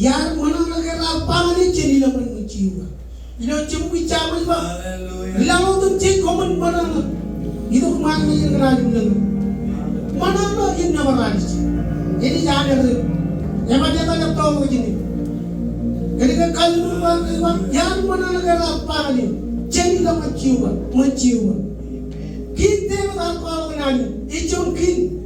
Yar mana negara pangani cini laman menciwa. Ino cemui caman ba. Lalu tu cek komen mana. Itu kemana yang kerajaan lalu. Mana lo ini nama raja. Ini jangan ada. Yang macam apa yang tahu begini. Ketika kali lupa yar mana negara pangani cini laman menciwa. Kita betul kalau kenani. Icon kin.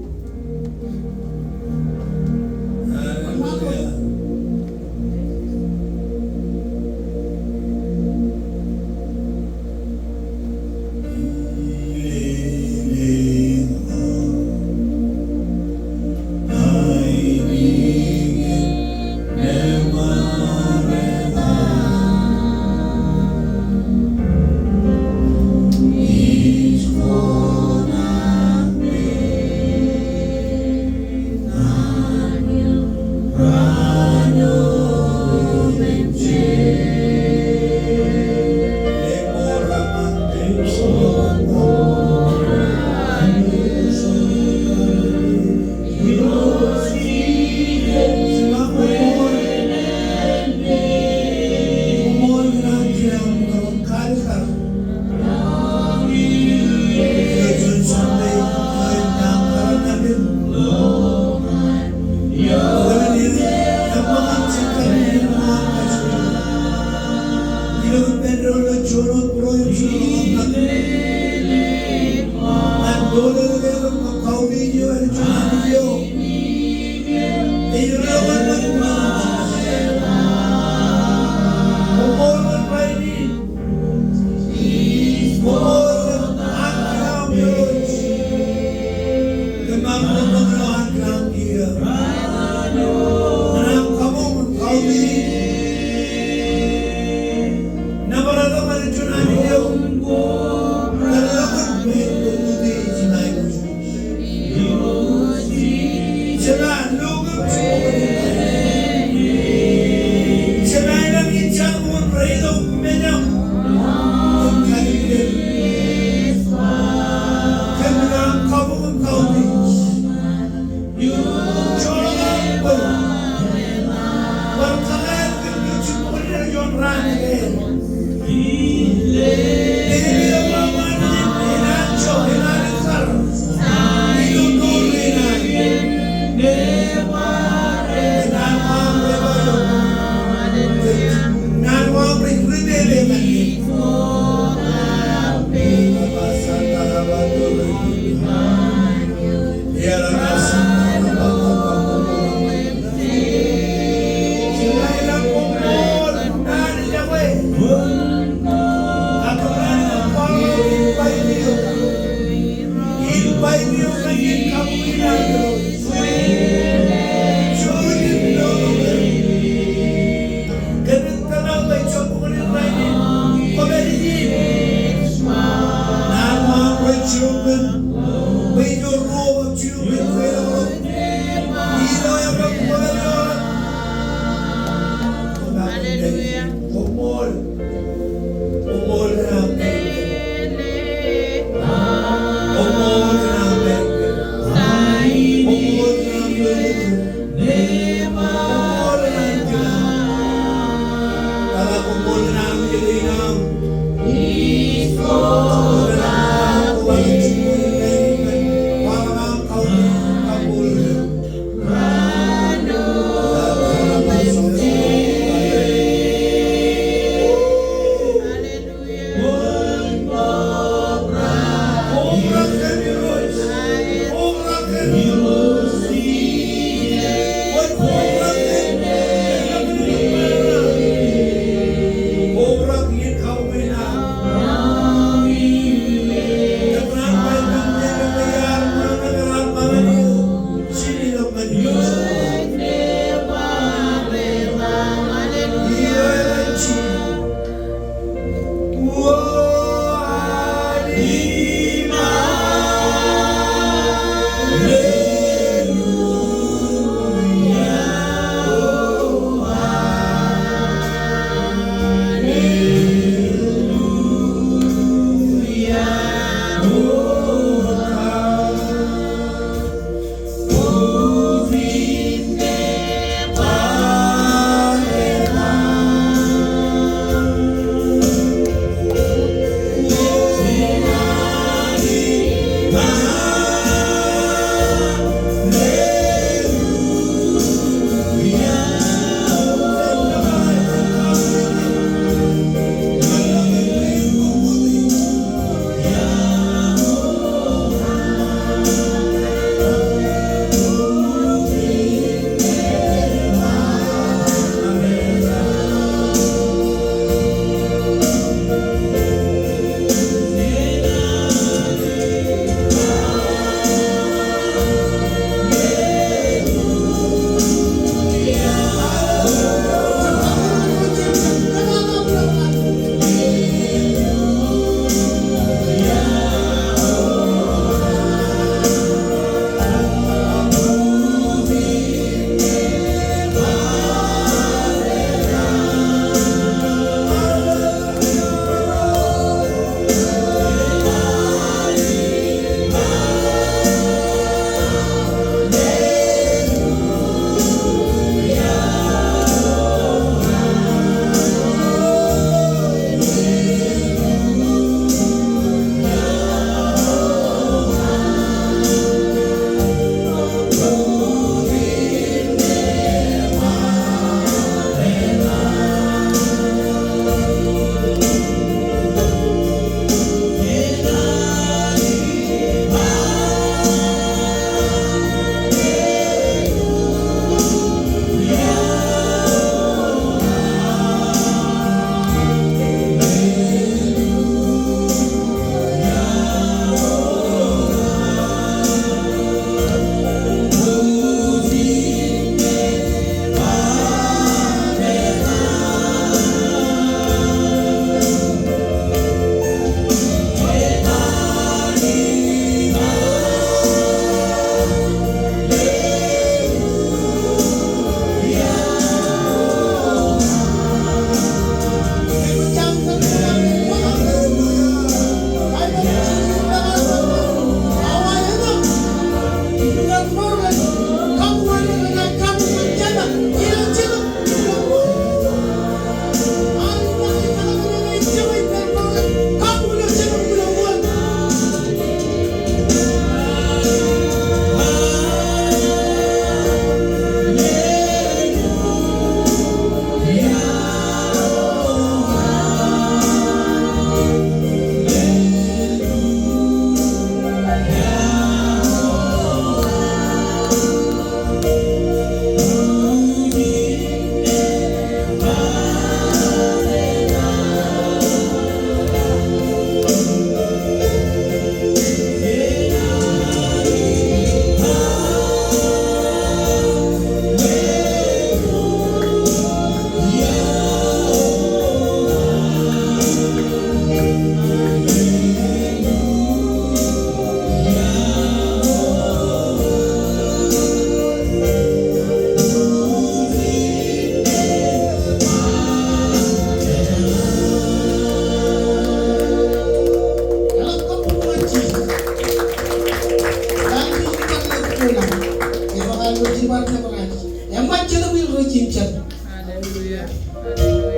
will reach in chat. Hallelujah. Hallelujah.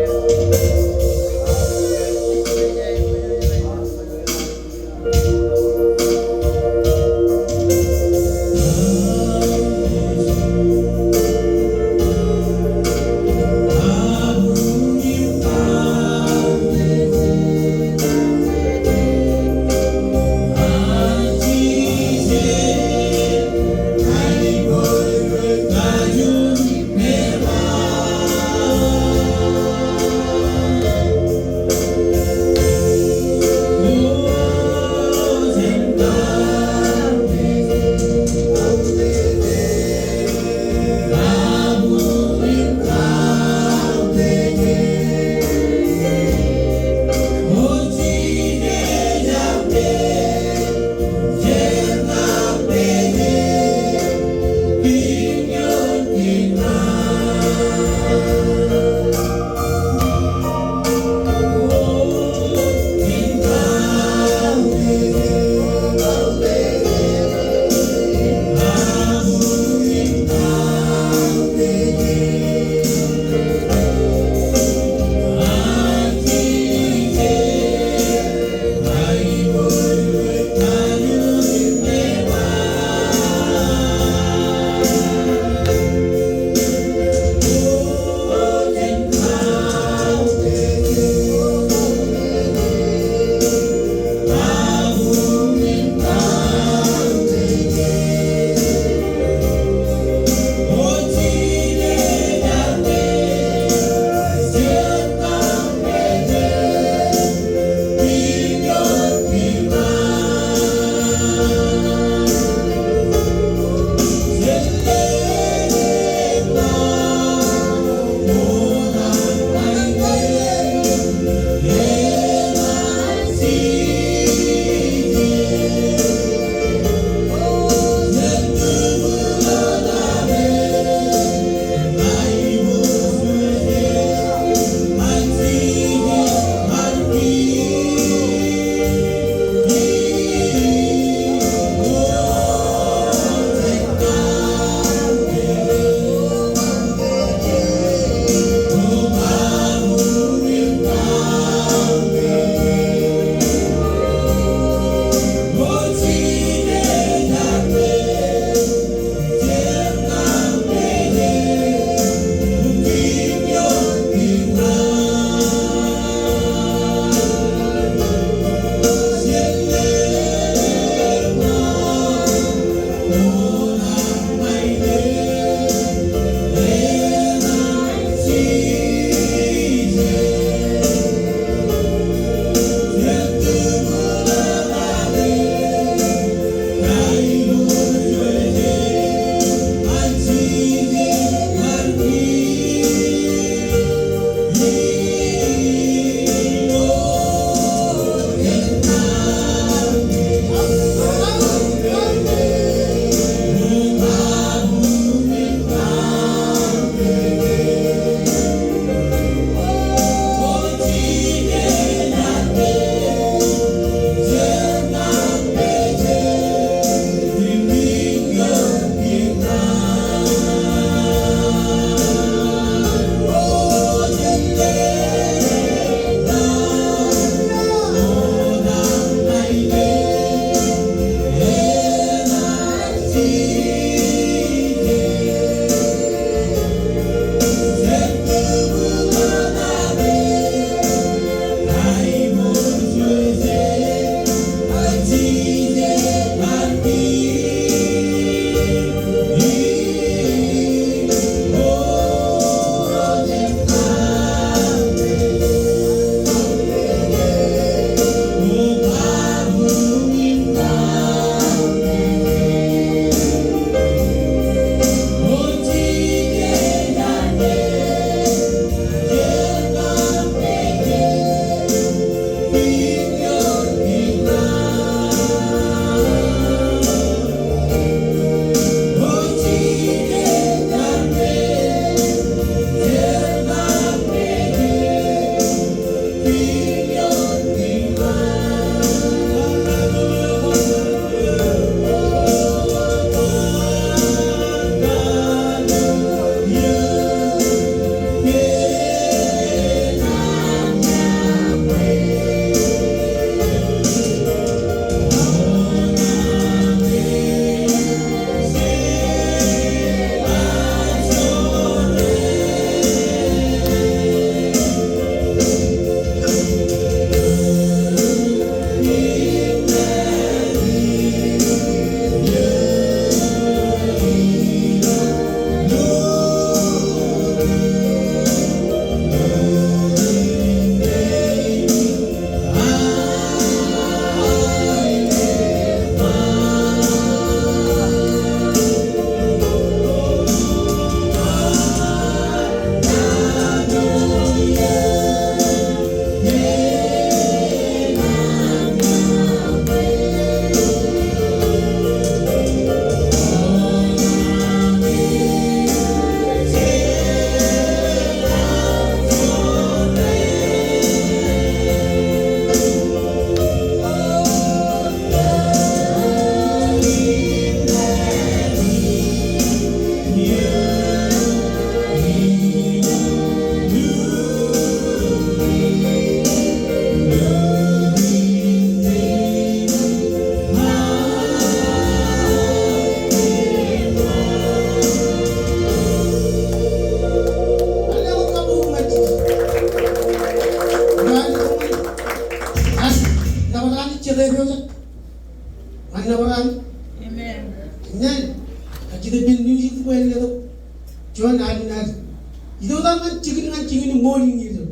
이도다만 지금 모닝이죠.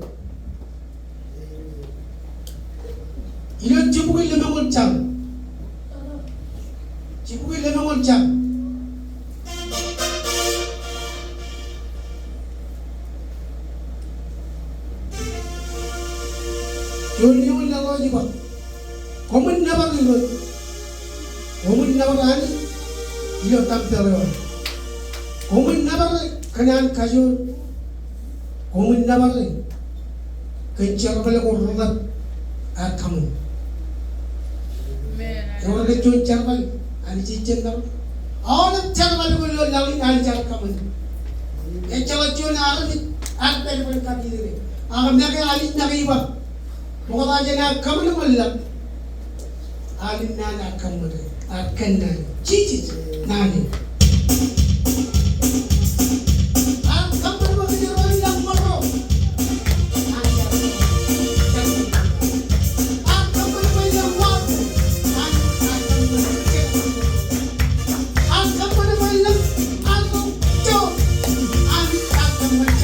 이런 지붕을 내면 참 지붕을 내면 참 요리용을 나가지고 고문 나가는 고문 나가니 이런 담배로 고문 나가라 그냥 가져 고문 나가라 근처로 가려고 그러다 아까문 요렇게 좀 잡아요 아니 진짜 어느 잡아가지고 나오니 아니 잡아가면 애초가 좀 알아니 안 빼는 걸 가지고 아 내가 아니 내가 이봐 뭐가 아니냐 가면 몰라 아니 나나 가면 아 끝나 지지 나니 아 가면 뭐 그냥 어디랑 멀어 아 가면 뭐 그냥 와 아 가면 뭐 그냥 아고 저 아니 아 가면 저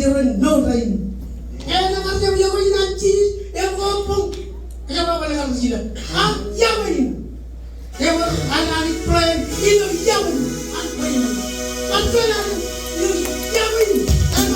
there is no rain. And I'm going to go in and cheese, and go from Yahweh. They were an praying in the Yahweh and praying. But when I use Yahweh, and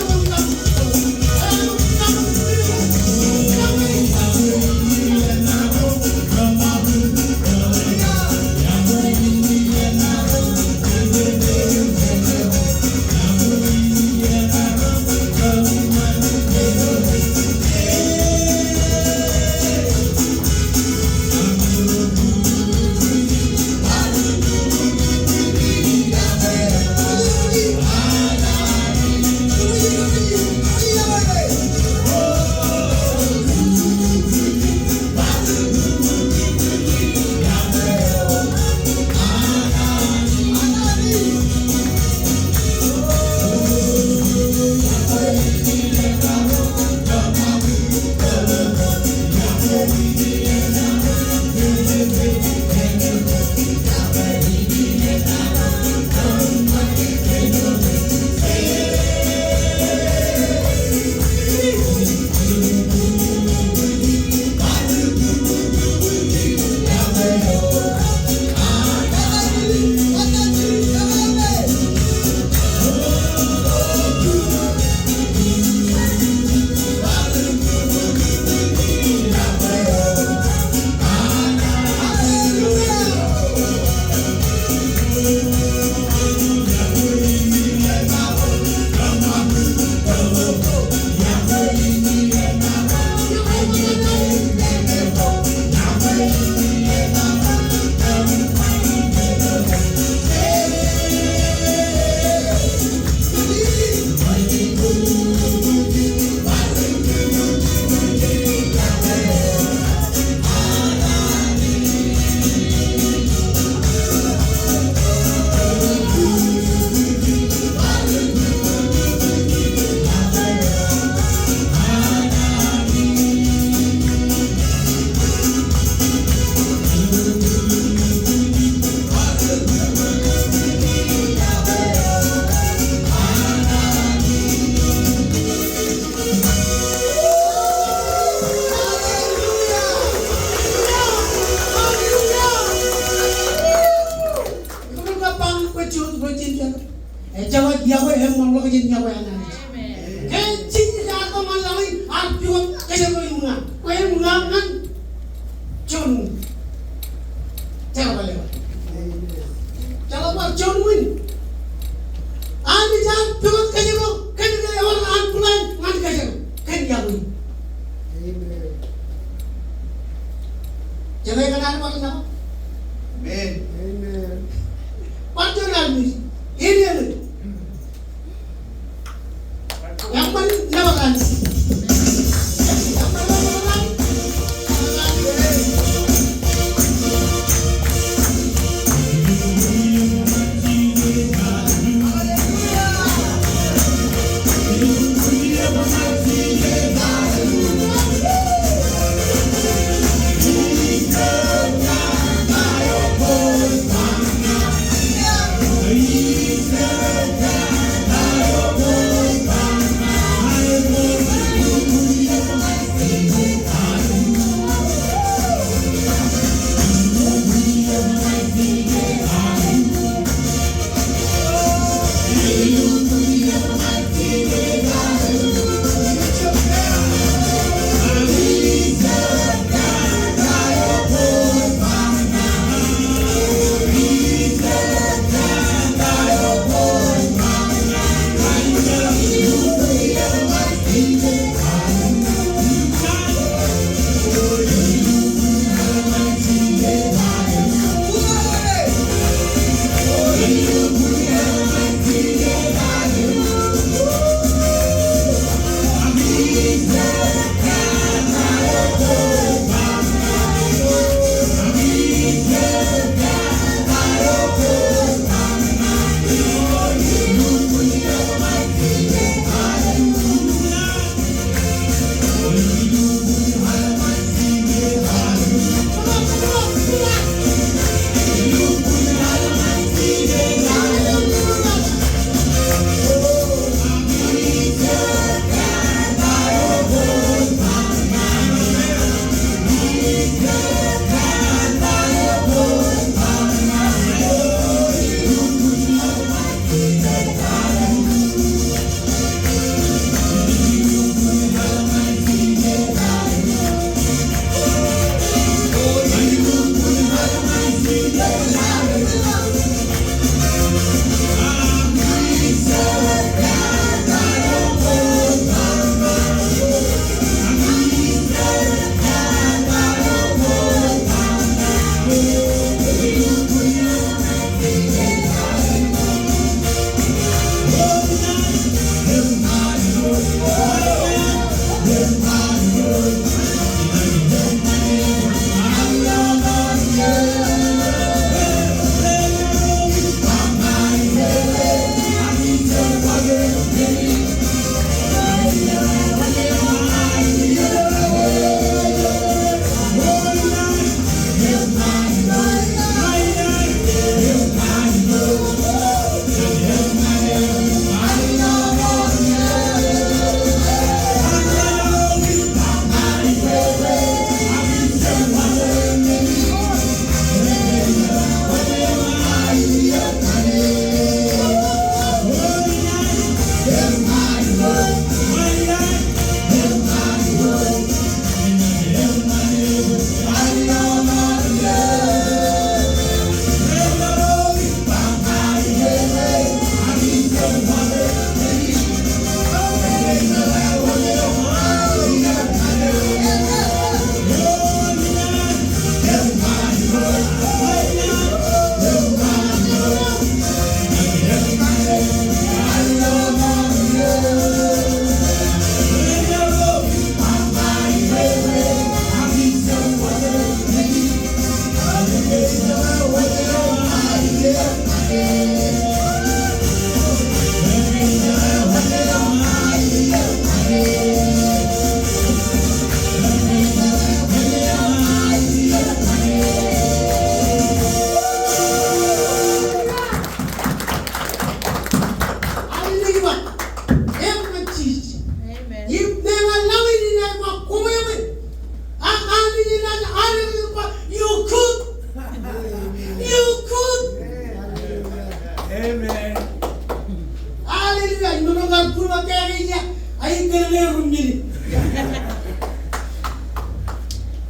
hallelujah. Inonongal pulwa kaya niya. Ay kaya rumili.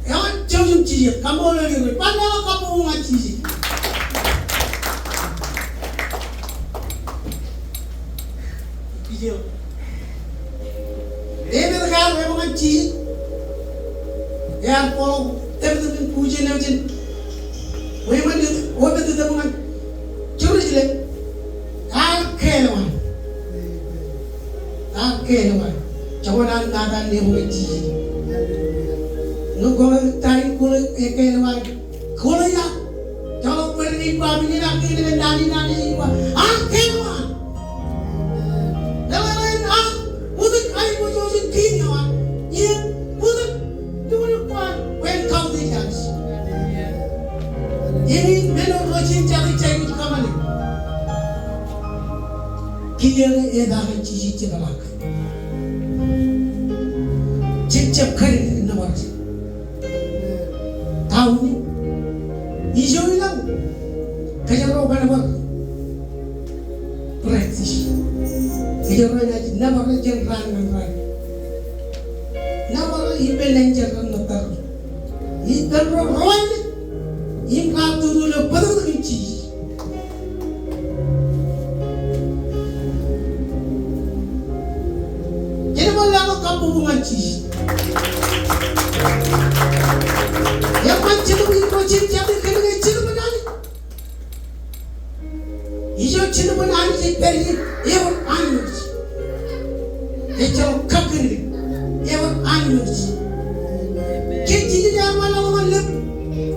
Yawan jauh cici. Kamu lagi. Pandang kamu nggak cici. Cici. Dia berkata memang cici. Ya kalau teman-teman puji nafsin. Memang orang itu memang curi sih. Kewan, kewan, cawan nada ni mengaji. Nukul tarik kulit kewan, kulit ya, kalau pergi bawa ni nak ni dengan nani iba, kewan. Dalam lain mudik air muncul kini wan, ye mudik dulu kuan, wen kau tidak. Ini menurut logik cari kamali. Kiyere edaga cici cikalak, cip kari nawar. Tahu ni, ijo ilang, kajaro banawar, praktis. Kajaro ni nawar jenran, nawar ibelen jenran natar. Ibelen roy ni, imkat tu dulu pada tu cici. Jadi malah kamu mengaji. Yang macam tu ini macam jadi kena jadi menani. Ijo jadi menani jadi pergi, ewan anus. Ejau kakiri, ewan anus. Kecil dia malah orang lep,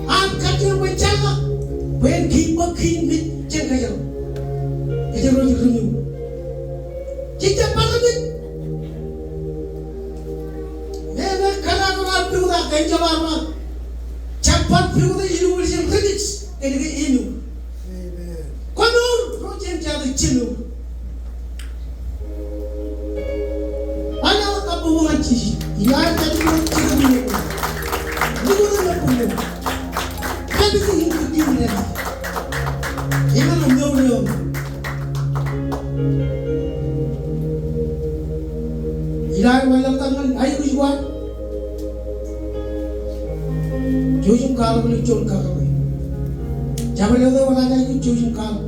angkat yang berjaga, pergi ni jangan jauh. Ejau roji runyu. Kita pakai Kenjalan cepat pergi ke University Phoenix, ini inu. Konur projek jadi cinu. Mana kamu mengaji? Ia jadi cinu ni. Dulu nak punya. Kami sini pergi ni. Jangan menjauh. Ia walau tangan ayu jual. Jujur kalau boleh jual kalau boleh. Jangan lupa orang lain itu jujur kalau.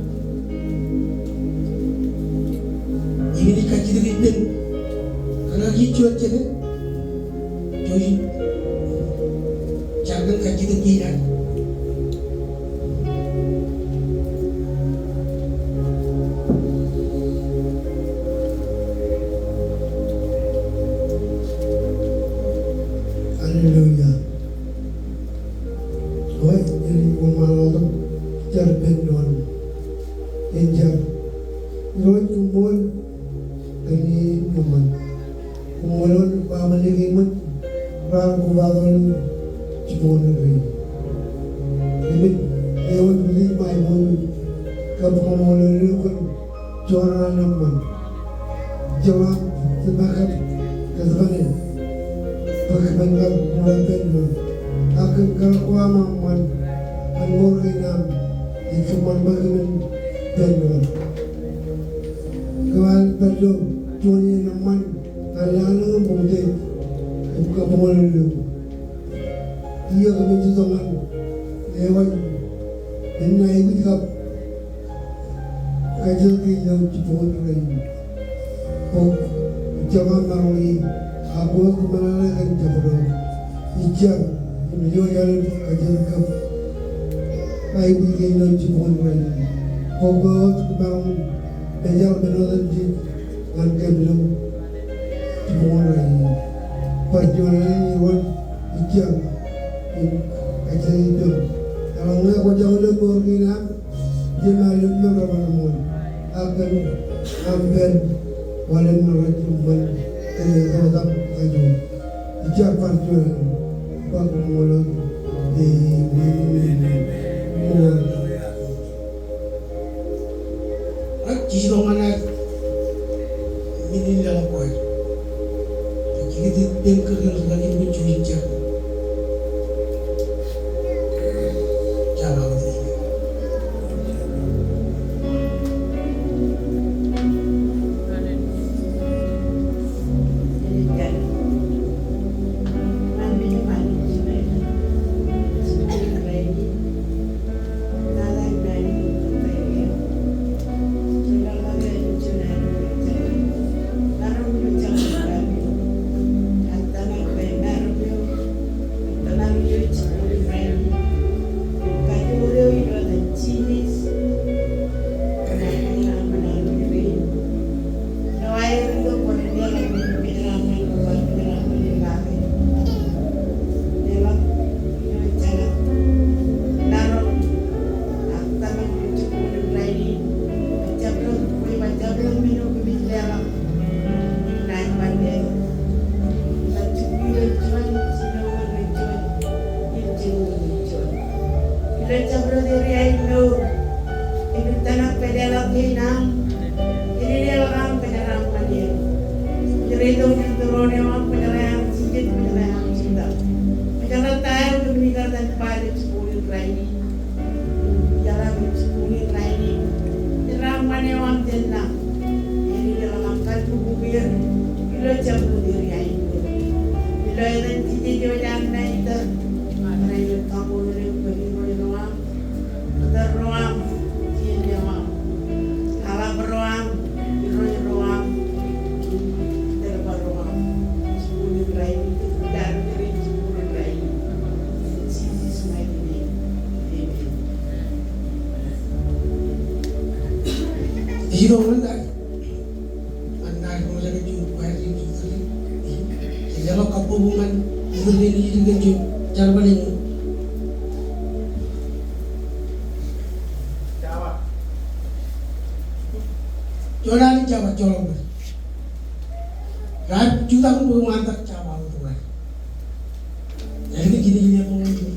Ini kaji dengan kalau hijau je, jujur. Jangan kaji dengan. Hallelujah. Oi, ini umaral tu cerpen non, enjar. Roy kumul, ini kuman. Kumulon pamaligiman, perang kubagan cipon lagi. Ini ewan beli maimon, kampungulon itu jualan naman. Jawab sebagai kesebaran. Pagkabanggap mulatin mo, aking kalkuamaman ang murinam, isuman bagaman denwar. Kawal talo, tuwanya naman, alala ng buti, ang kapumulalo. Iya kami tutangan, ewan, inaibig kap, kajal kayo chipon rin. Pag jaman marungi, aku kemenangan kepada ijab beliau yang ajarkan baik begini dan cipon lain. Pokok kebangun belajar benar di angkat belum cipon lain. Perjuangan iwan ijab ajar itu. Kalau enggak kau jauh lebih berkina, dia malu berapa namun akan ambil walau merajumkan tetap kaju ijab perjuangan bagi mulut di mulut. Jika mana ini dalam poin, jika dia kerja lagi mencuri ijab, jangan lagi. ini juga cara paling Jodoh ni Jawa colong. Rat juta pun belum antar Jawa itu kan. Jadi gini apa ngomong.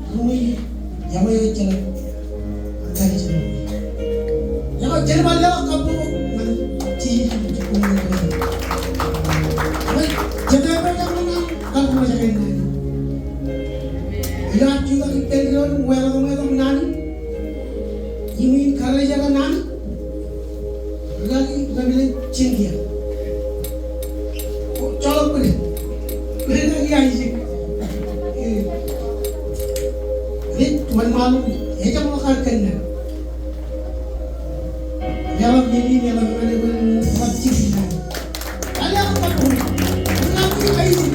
rumui yama yo chala kali chala yama chala bal yama kapu man ci ko mo ay jaga ba yama na kapu ma jaga na ila juga ipelon wala ko nani imin kare jaga nani lagi ngambil cinggia colok boleh mereka iya sih ini tuan malu ya jangan makan na yalam ini yalam mana pun macam ni ada apa pun nanti iya sih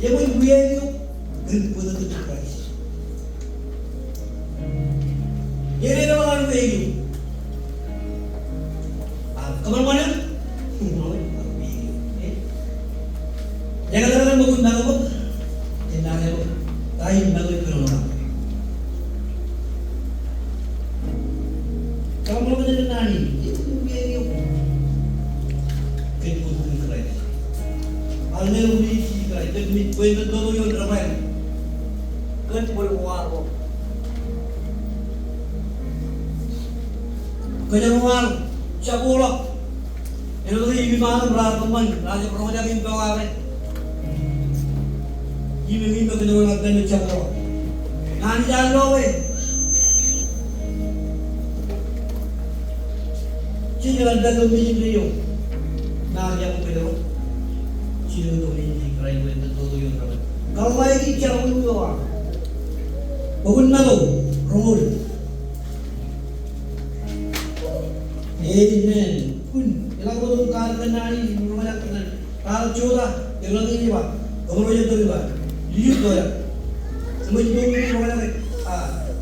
Emoj wiaik gen pun tu Christ. Jadi orang wiaik. Kemana? Jangan jangan bangun bangun. Jangan jangan. Kain bangun kerana. Kamu mau jadi nani? Wiaik. Gen pun tu Christ. Alne uli si Christ. Jadi kau itu dulu yang ramai. Gen pun war. Kau jangan war. Cabolak. Itu tadi ibu mana berat teman, raja peroja mimpi awalnya. Ibu mimpi kejualan dan cabolak. Nanti jangan loe. Cina ada tu mimpi dia. Nanti aku pergi. Cina tu mimpi kerana itu tu yang ramai. Kalau lagi cara mulu awak. Bangun malu, rongol. Amen. Pun, ilang ko itong kalanani, mga kanan. Kalau chola, ilang ini ba? Kamu aja tu ba? Lihat tu ya. Semua itu mga kanan.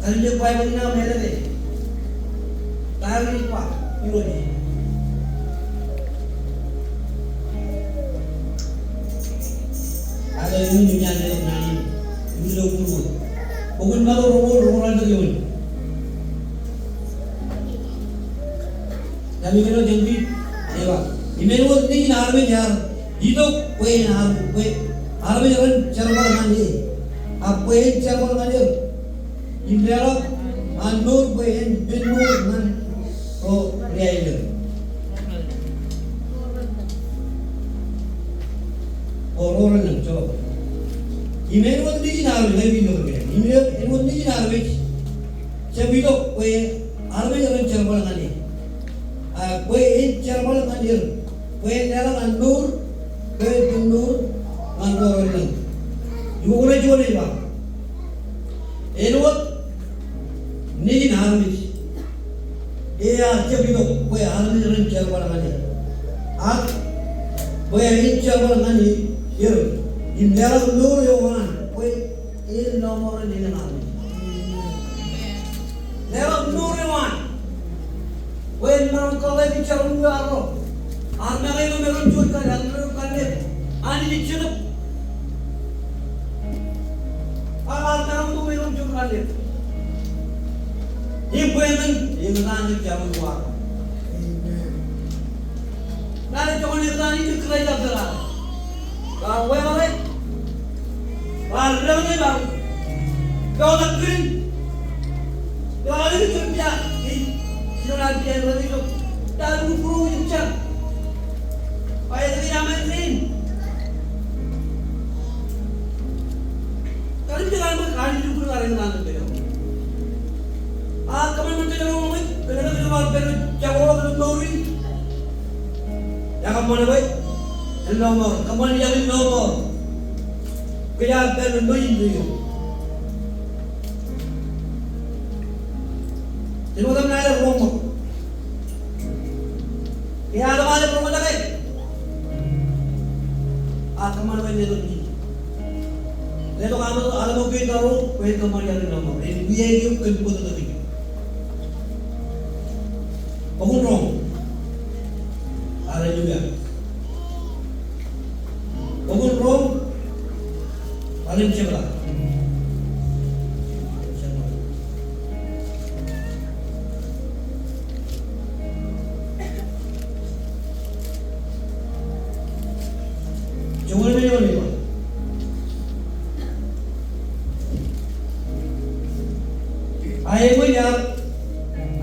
Kalau dia buat macam mana mereka ni? Tahu ni apa? Ibu ni. Ada ini dunia ni nani. Ini logo. Bukan malu romoran tu yun. Kami kena janji, dewa. Ini memang ni army jar. Hidup kue army jalan cara mana ni? Apa yang cara mana ni? Ini adalah anur kue benur man. Oh, dia ini. Orang yang coba. Ini memang ni army lagi benur. Ini memang ni army. Saya hidup kue army jalan cara mana ni? Kue ini cara mana mandir? Kue dalam anur, kue benur, anur orang. Ibu orang jual ni bang. Elok ni harus. Aja itu kue harus jalan cara mana mandir. Kue ini cara mana mandir? Ini dalam anur yang mana? Kue ini nomor ni harus. Dalam anur yang mana? When man kalau bicara muaro, anda itu memang jual kan, anda kan ni, anda dicelup. Anda itu memang jual kan ni. Ibu yang nanti jamu muaro. Nanti cuma ni nanti itu kerja berapa? Kau apa? Baru ni baru. Kau nak green? Kau ini kerja. Surat dia lagi tu, dah buru macam, ayat lagi ramai ni. Kalau kita kan berkali tu buru ada mana tu? Kamu macam mana ni? Kenapa kita mahu pergi jauh ke Nuri? Yang kamu mana baik? Nomor, kamu ni jadi nomor. Kita pergi Nuri dulu. Jadi macam mana ada rumah? Ya ada mana rumah lagi? Kamu mana ni tu ni? Lepas kamu ada mungkin tahu, kau kamu ada nomor. Ini biaya itu kan pun tu ni. Bangun rong. Ada juga. Bangun rong. Paling cepat. Emoj yang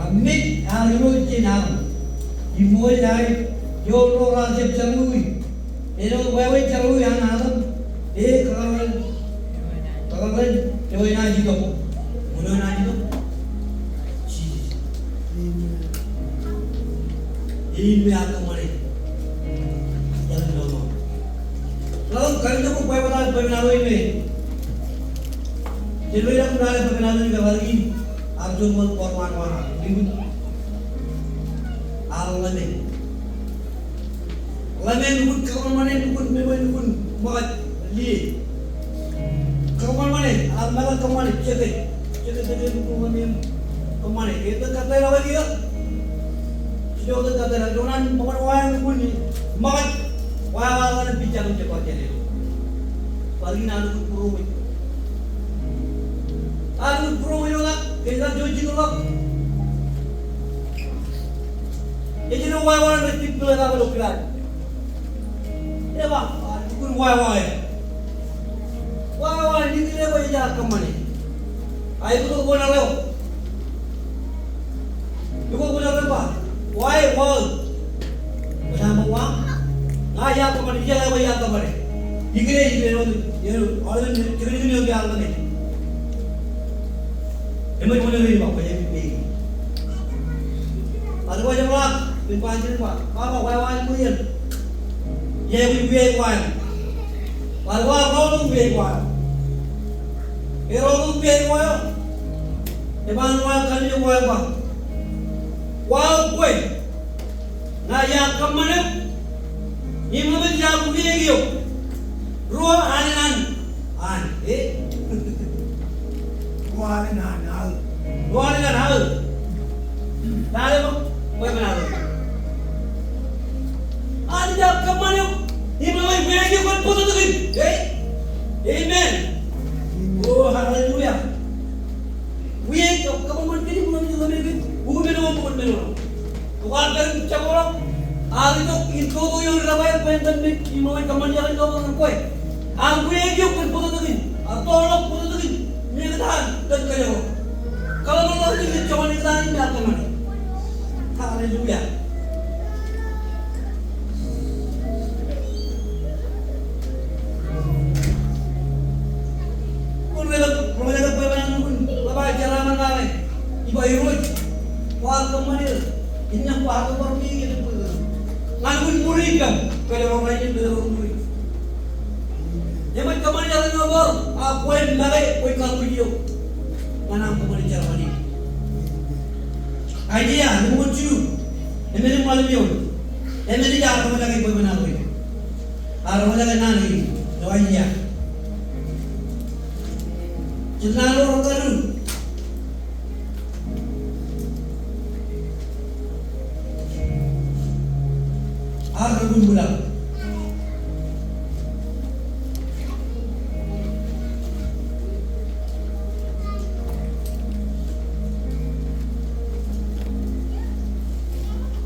amik arus jenam, emoj yang jolo rasib cerului, itu bawa cerului yang alam, kalau join aja tu, mudah aja tu, ini apa mana? Jangan dulu. Lalu kalau tu bawa bernalar ini, jadi orang bernalar bernalar juga lagi. Arjun mau korban ribut alamin ribut kawan mana ribut memang ribut buat li cek kumanim kemana? Kita kata apa dia? Sudah kata donan pemain bunyi makan wah bincang cepat jadi. Paling nanti puru itu. Anu puru itu lah, kita joji tu lah. Jadi wah nanti pilih apa lo pilih? Ya pak, bukan wah ya. Wah ini pilih apa aja kemana? Ayo tu kau nak lewat. Tu kau nak lewat. Wah. Kenapa wah? Ayah kemana? Dia lewat ayah kemana? Ikut orang cerita dia orang ni. Emoj mana ni bapa yang pergi. Ada macam lah, pintu pak. Bapa wah kuyen. Dia wiaik wan. Wah kau wiaik wan. Kalau wiaik wan, depan wah kan dia wah apa? Wah kue. Nah yang kemana? Ini mana dia wiaik yo? Ruang anan. Ruang anan hal. Dah lama, kau mana tu? Ada kemana? Ini mana wiaik yo kan putus tu kan? Amen. Oh haleluya. Wiaik kamu mana ni bukan ni mana ni? Bukan menu. Tuhan kan cakap hari tu itu yang ramai pengen ni imam kaman jalan kau orang kau. Aku yang pun putus tu kan? Atau orang putus tu kan? Ni ketan dan kaya. Kalau Allah ni cuma ni ketan ni apa mana? Haleluya. Mereka berbanyak pun, lepas jalan mana? Ibu Emoj, wah kemana? Ini aku agak berpikir itu. Nganggur muridkan, kalau orang lain belum murid. Emoj kemana jalan ngabur? Aku yang lari, aku kalau video. Mana kemana jalan ini? Idea, ni muncul. Ini malam ni. Ini dia aku lagi berbenah lagi. Aku lagi nani, doa dia. Jangan orang karu. Aku pun pulang.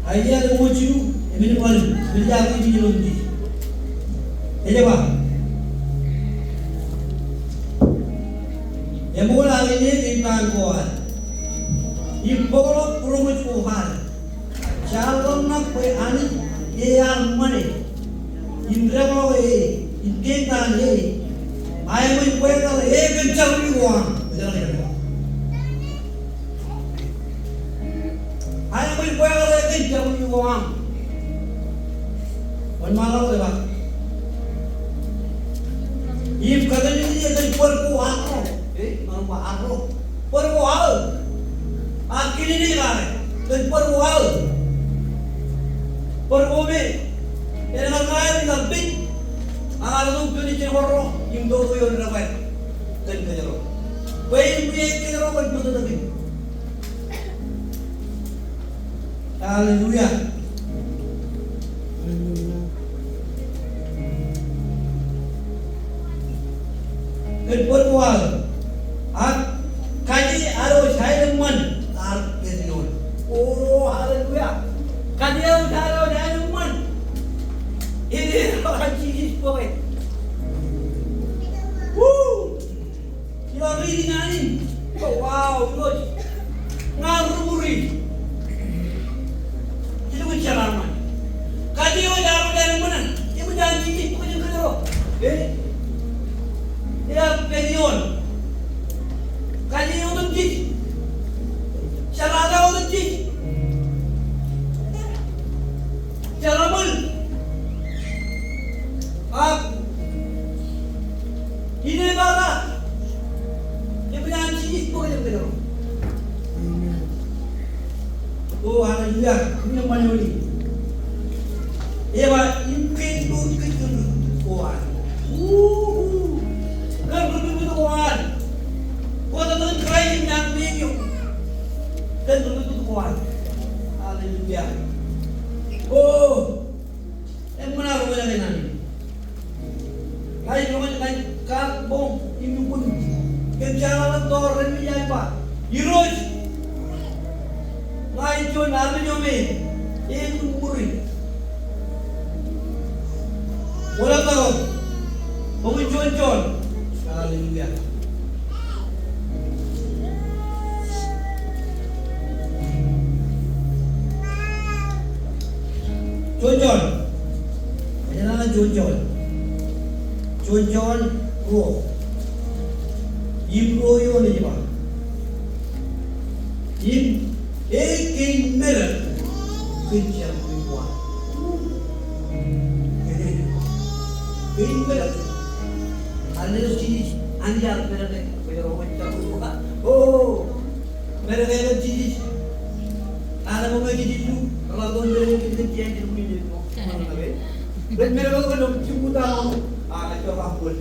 Idea ada muncul. Ini malam. Ini aku di dalam ni. Ini apa? Yang mula ini iman kuat. Ibolok rumit kuat. Calon nak kue ani yang mana? Indra mau kita ni. Ayam kue kalau kencang ni uang. Ayam kue kalau kencang ni uang. Malam lepas. If katanya dia dari perkuat. Nampak aku perbual. Akhirnya ni lah, dan perbual. Perbume, yang nak kaya ni lebih. Alam tu ni cakap yang dua yang ramai, dan kaya. Bayi punya kira orang betul tapi. Haleluya. Dan perbual. Kaji aro saya man arpenion. Oh haleluya. Kaji aro saya man. Ini orang cici boy. Kita reading ani. Wow, Emoj. Ngaruri. Itu bicara man. Kaji aro saya man. Ibu jangan cici bukan kero. Ya penion. Kaji untuk cici, cara untuk cici, cara bul, ini barat, dia punya cici bukan yang benar. Oh haleluya, ini yang mana ni? Ya pak, impian itu kuat. Kan betul kuat. Ngai naman ngai kak bom ibu pun kencaran tor dan wiaik pa. Iroj. Ngai jo nabi jome. Muri. Wala tao. Pumujon. Hallelujah. Jon. Jangan Jon. Jon ro. Ibro yo ni ba. Im ekin mera kencang kuat. Ekin mera. Anda sini anda mera ni pero macam apa? Oh, mera ni sini. Ada mau main di situ. Kalau tuan mera kita jangan di rumah ni. Ben mera kalau cuma tahu. Ito kapul.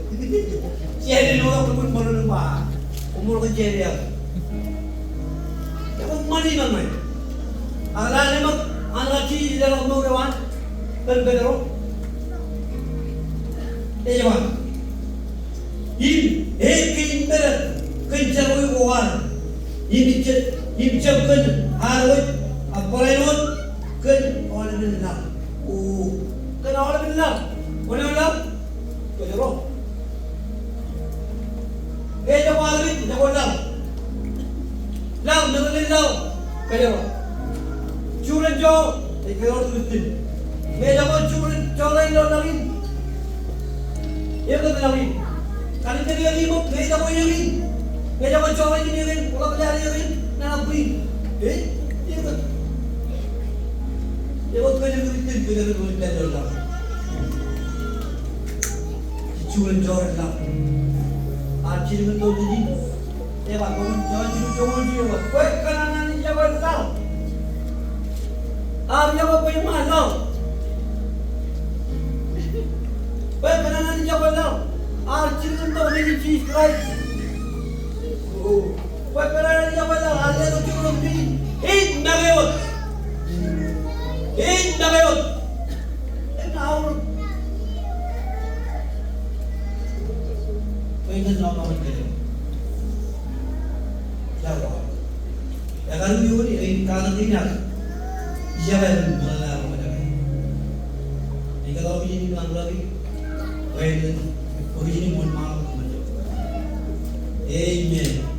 Siya din ako kung marunong ba. Umuro ko Jerry ako. Kaya mali naman. Ang lalo mo, ang lati dalam mo gawan. Pero. Ewan. Ekin berat kencaroy kawan. Himcap kan harus apa lain kan orang benar. Oh, kan orang benar. Orang benar. Kejero. Jawab ni, jawab lam. Lam dengan lam. Kejero. Curan jo, kejero tujuh. Jawab curan lain lagi. Ia kata lagi. Kalau dia lagi mau, jawab lagi. Jawab curan ini lagi. Kalau belajar lagi, nak beri. Ia kata. Jawab kejero tujuh lam. Curan lah. Acil betul jadi. Ya pak, kau curan juga. Kau kanan ni jawab lah. Jawab apa yang mana? Kau kanan ni jawab lah. Acil betul jadi cheese fry. Kau kanan ni jawab lah. Ada tu curan ni. Nagayot. Tahu. Ini nama kita. Siapa? Ya kalau ini kalau tidak, siapa yang mengenal mereka? Jika kau begini bilang lagi, begini mohon maaf kepada. Amen.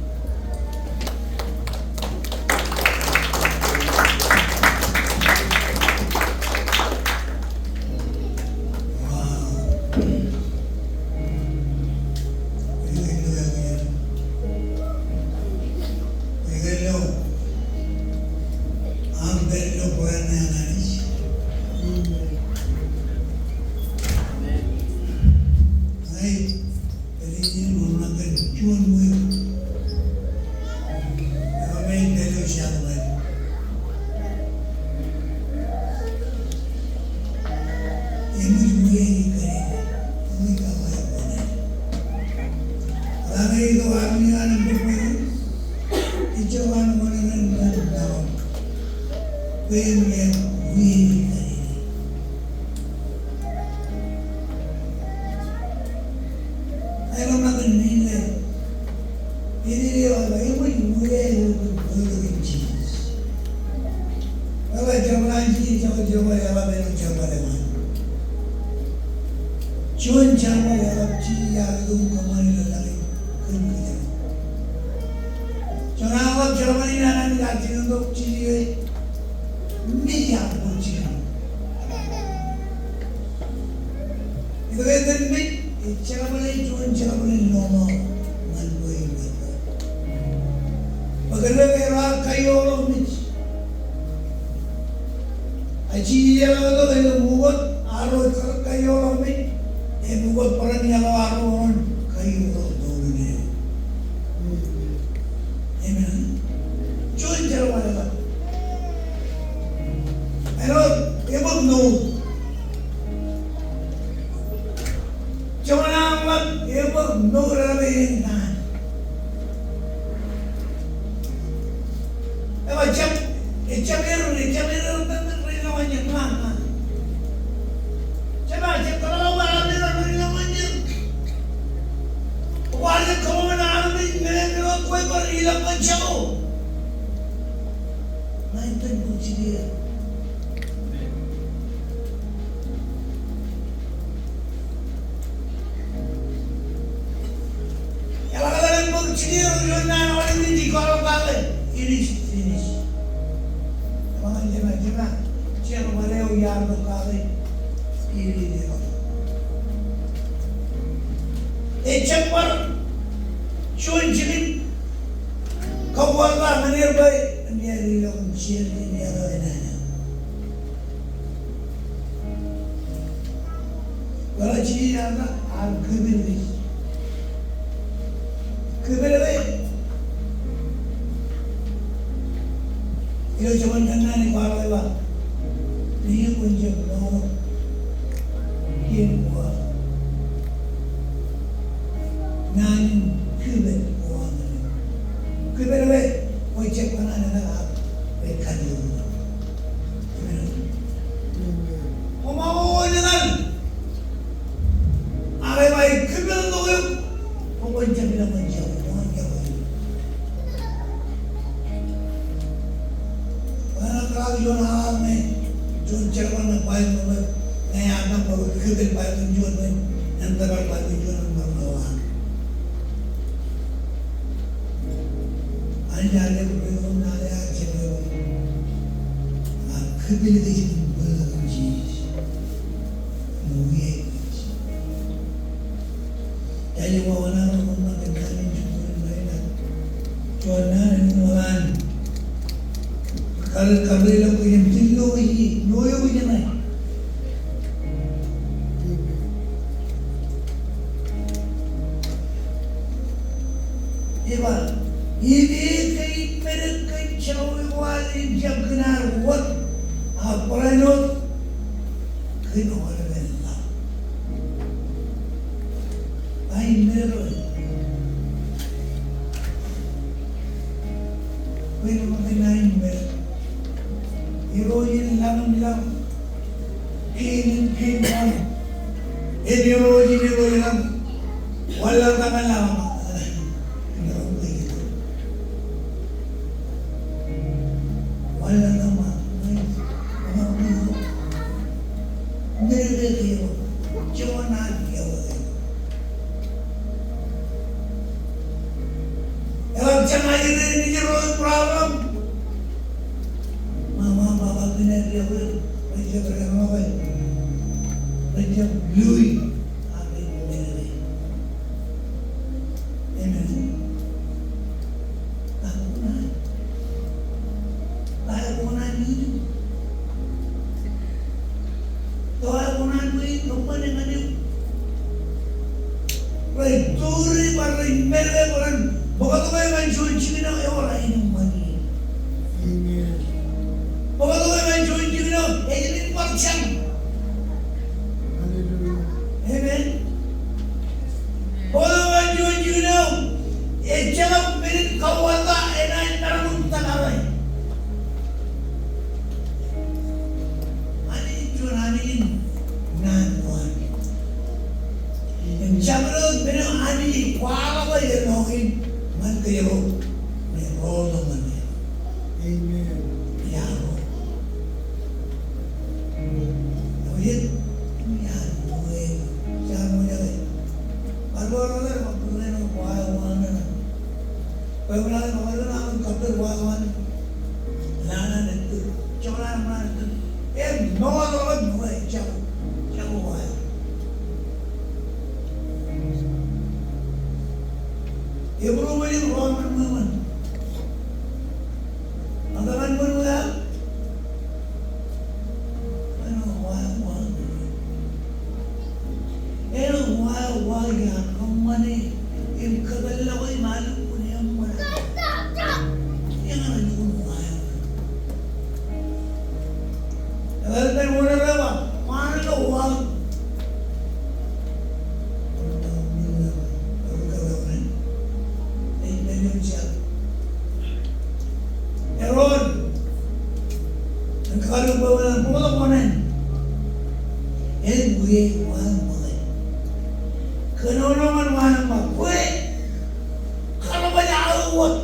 bilang mansya ko. Naintan ko siya. Kalau kalian bercerita dengan orang ini kalau kalian finish. Mga jema siya mareo yaro kalian ini dia. Cepar cuan jenim kawalan nearby dia bilang siya dia ada. Kalau dia ada argument Kebele, ilo cuman kena ni para lewa, dia pun jauh, dia buat, nan kebele buat, kebele, wajib mana nak mereka dulu, mau dengan, apa yang kebele tu, wajib bila menjauh. Jual hal में जो चरवान में पाए मतलब नया आना पड़ो किधर पाए तो जुआ में अंतर पाए तो जुआ में मरना आज जाने को बेगम नाले आज चले वो किधर ले जाए बंजी मुझे jadi वो वाला मम्मा के नाले जुआ में ना Juana नवान Kalau kami lalu yang tilu ini, noyo ini mana? Iba, ini kait mereka jauh wali jangkar buat apa itu? Kena orang lain. Ain mereka, kena makan ain mereka. Heroin lang, kin lang. Heroin lang. Walang tangan lang. Wala naman. Nere kayo. Jonan kayo. Alam siya nga yun ni Heroin problem. Dia macam berapa kali, macam blue, apa ini? Ini, tak pernah ni, tak pernah ni, lupa dengan dia. Turi barai mereka orang, bukan tu yang cuci cina orang ini mani. Bukan tu yang cuci cina, ini percang. Amen. Bukan tu yang cuci cina, jangan milik kawata, enak naramun tanarai. Ani cunanin nanwan. Jangan milik ani kuala yang nohin mantiyo, merolo mani. Amen. Ya. Oye, ya, oye, jangan mudah. Baru-baru ni, baru ni kuala mana? Baru-baru ni kapter kuala mana? Lana itu, cuman mana itu? Orang boleh jauh kuala. Ibu beli orang mana? Angkatan mana? Wah ya, kamu ini kebela woi malu punya mana? Yang ada di rumah. Kalau tak boleh apa? Mana tu wah? Eron, kalau bawa mana? Gue wah. Kenapa mana mak? Kalau banyak awak,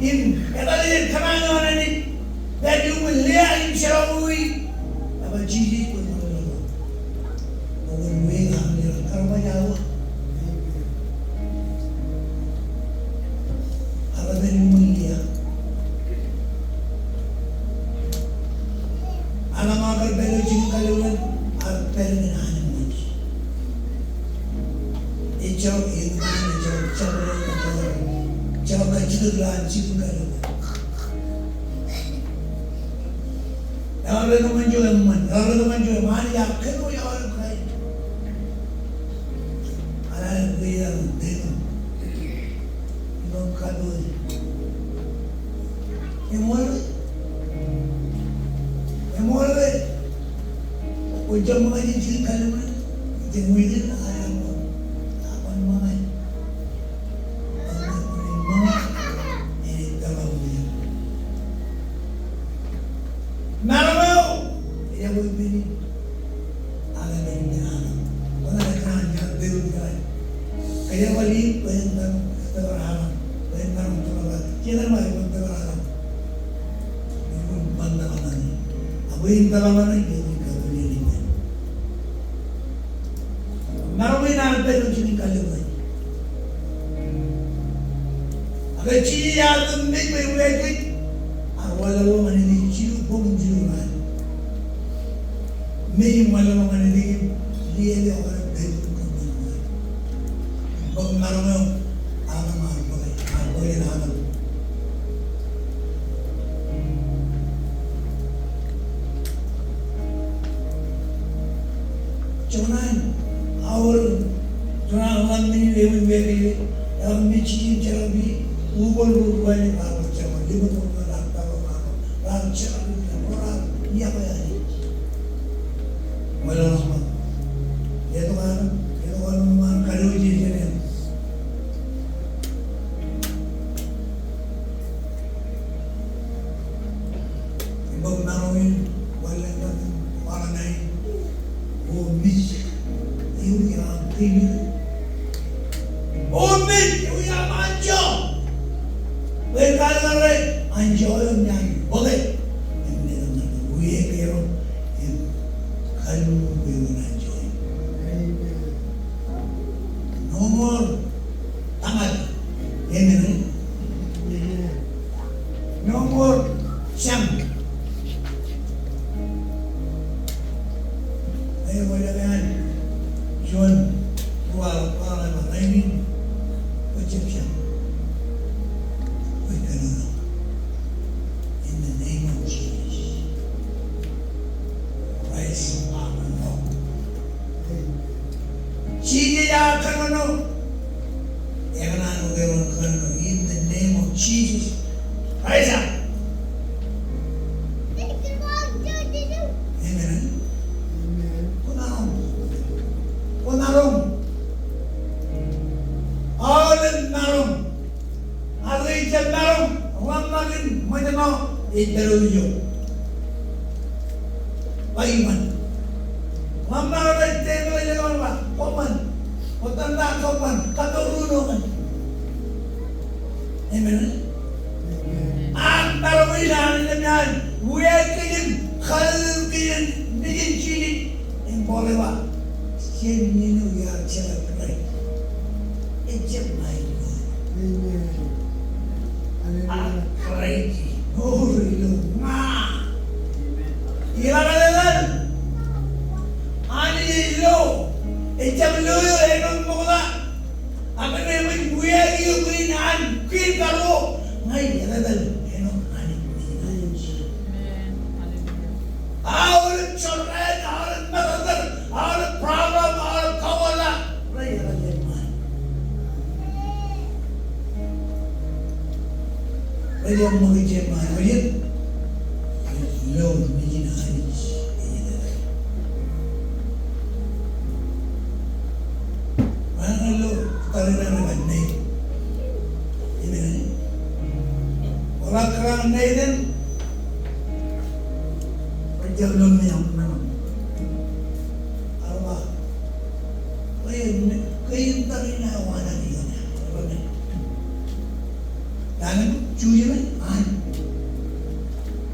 in Etalin Kanani that you will lay in Sharawi about Jesus with when we are near Karamayawa. Alabenulia Alamagar Belgian Kaluan are Pelin animals. A job in the job by children, children. Every woman, you a man, every woman, you a man, you are canoe, you are crying. And we are them. No canoe. Emoj. Ujung mengaji jil kalimat, jemuin ayam apa namanya? Ini dalam dia. Naramau, dia begini. Ada begini alam. Orang kan jangan berubah. Kayak wali pengen terang, pengen terang. Kita mari terang. Win talaman ini kabeli ini. Narawin ang pero jini kalibay. Agar ciri yang tumbik wiaik, awal awal mana ni ciu pun ciu lah. Ni malam mana ni dia dia orang betul betul. Bang narawin alam apa yang alam. Cuman awal cuman orang ni level beri, orang ni ciri ciri ubah ubah ni apa cuman lima tahun orang ciri orang ni apa ni? Malah apa? Itu kan mana kalau jadi ni. Ibang narawin walau orang lain. Oh, Miss, you are baby. Oh, Miss, you are manjo. Where can I enjoy your name? Okay. And then we are in Kalu, we will enjoy. No more. Tamat. Amen. No more. Sham. John, while I'm raining, Egyptian, we can know. In the name of Jesus, rise up and walk. Jesus, in the name of Jesus, rise up. Iteruyo, baiman. Mama ada tembok yang apa? Koman, kotanda koman, katorunongan. Amen. Antara wilayah dengan wiaik khal kian bikin ciri yang boleh wa. Siapa ni ya cara kerja? Ejep naik. Amen. Kerja. Oh, itu nah, ilaran, ani lo, ejam lo enon moga, apa ni wiaik itu kian karo, ngai ilaran enon ani. Our children, our mother, our problem, our kawala, ilaran mana? Ilaran mana? Ayat, lo begini hari ini. Mana lo tarik ni? Ini. Orang kerana ni dan perjalanan ni yang mana? Allah, kau tarik ni awak ni. Dan Julian an.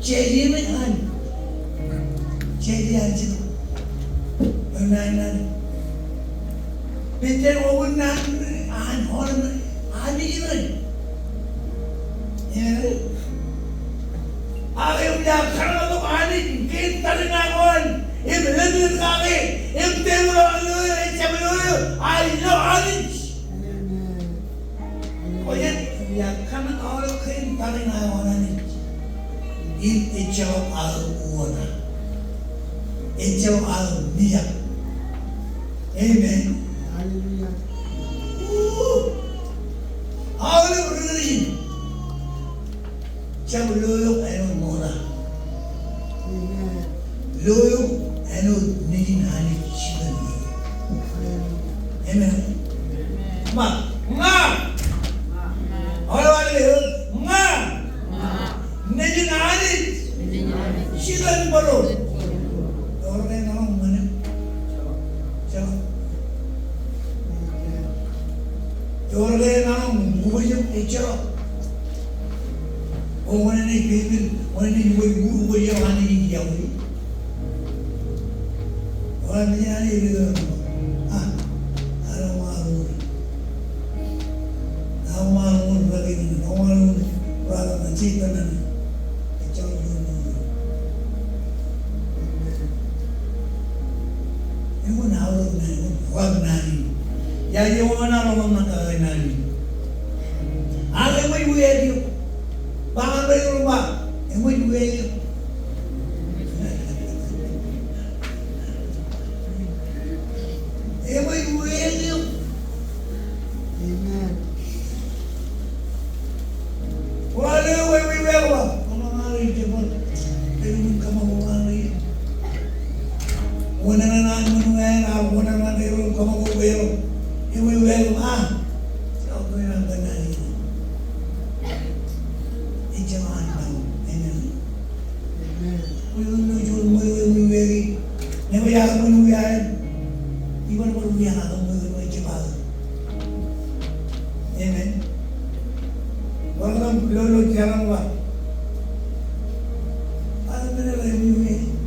Cherry an. Cherry an. Nine. Peter Owen and Holland. And even. I am the color of Annie, Kate Talinagon, if Little Gary, if they were I know Annie. Oh, yet we are coming out of Kate Talinagon. In a job out of water, a job out of beer. Amen. Hallelujah. All of religion. Chăm loyo and mona. Amen. Loyo and needing honey chicken. Amen. Ma. All of you. Ma. Needing honey chicken borrow. All of them money. Chum. All of them moving each other. Oh, when any people, when you move away, you're running away. Or I'm the only I don't want to. I want to run in, no one rather than chicken and a child. You went out of the one nanny. Yeah, you want out of another nanny. I don't know where you. Bangan ba yung rumah? Emoj wiaik. Emoj wiaik. Amen. Wala na yung wiaik ba? Kung mga rin, pero nung kamabukan rin. Wala na naman ngayon, wala na rin kamabukan. Emoj wiaik ba? Sa ako yung ganan. Never have when we had even when we had them with the father. Amen. Welcome, Lolo Jarangwa. I don't know where we went.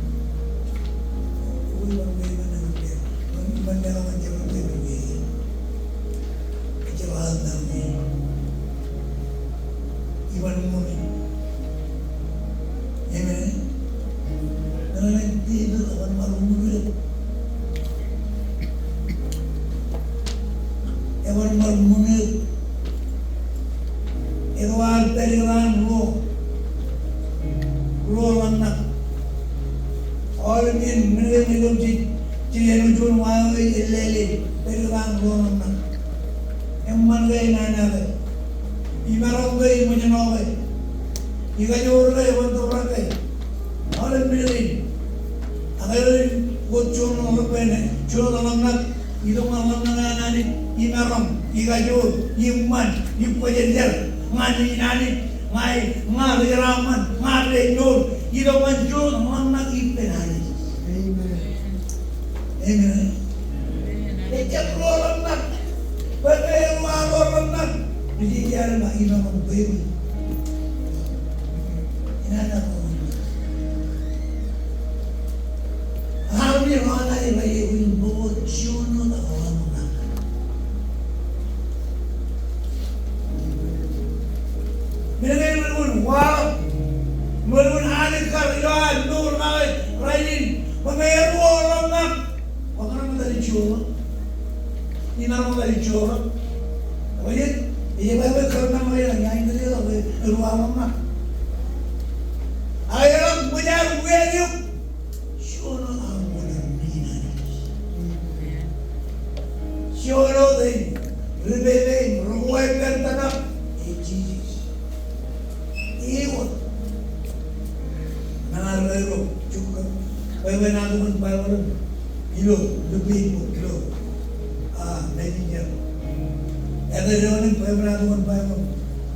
We were way when never went to the way. It's a wild down here. Even more. Amen. Ewan marmunil, ewan perilan lo manak. All in minimum chileno chun wawe lele perilan lo manak. Emman gay nana, imarong gay mujano gay, ikajor gay bantu rakai. All in minimum. Agar buat chun orang pene, chun orang nak, itu orang nak nani, imaram, ikajur, iman, ipajer, ngani nani, ngai raman, ngai nur, itu orang chun orang nak ipenani. Amen. Amen. Ejak orang nak, pakai orang nak, jadi dia ada imam baby. Ini ada. Harus mana yang baik untuk jono tak orang nak. Mereka wow, mereka ada karya nur naik rain, mereka orang nak. Orang dari jono, ini nama dari jono. Wajib, ia baik kerana mereka yang ini lah, ruang nak. Ayam punya wajib, jono. Sure they rebelling, ruwagan tanap, Jesus. Iwan. Nangarero, juga. Bawa nakuman bawa ilo, lebih ilo. Messenger. Ada orang bawa nakuman bawa.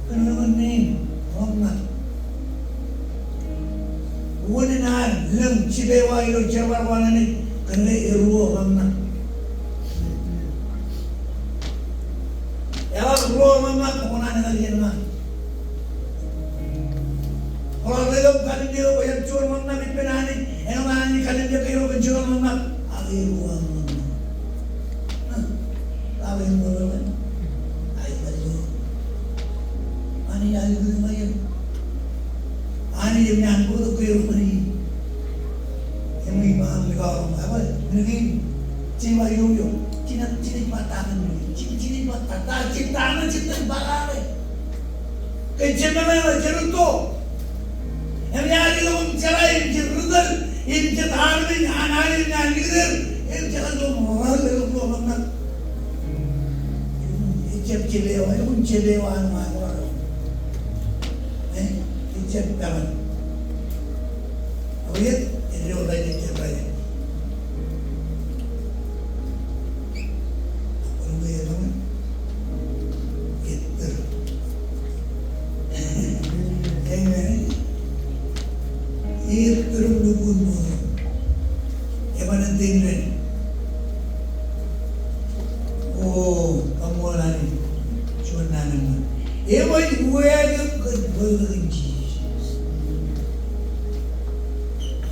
Kenapa ni? Orang. Walaupun lem cibewa ilo cerbar wana ni, kena iru orang. Ruang mana kemana lagi nama? Kalau dalam kali dia yang jual mana dipenani, yang mana ni kali dia kira jual mana, ada uang mana, ada yang mana, ada tu, ani ada tu macam, ani dia punya angkut tu kira mana, yang ni mahal legal, apa, ni cina yo, cina matakan ni, cina mata, cina balai, kerja mana kerja tu. Yang nyari lo mencari cerdas, ini cerdas ni, anak ni cerdas, ini cerdas lo moral lo mana? Ini celewa, ini celewa anu apa? Ini cerdas. Awak ini orang yang cerdas. Apa dia nama? Gitu. Terus dukun yang mana tinggal? Oh, kamu lari, cuma nama. Emoj wiaik berbenci.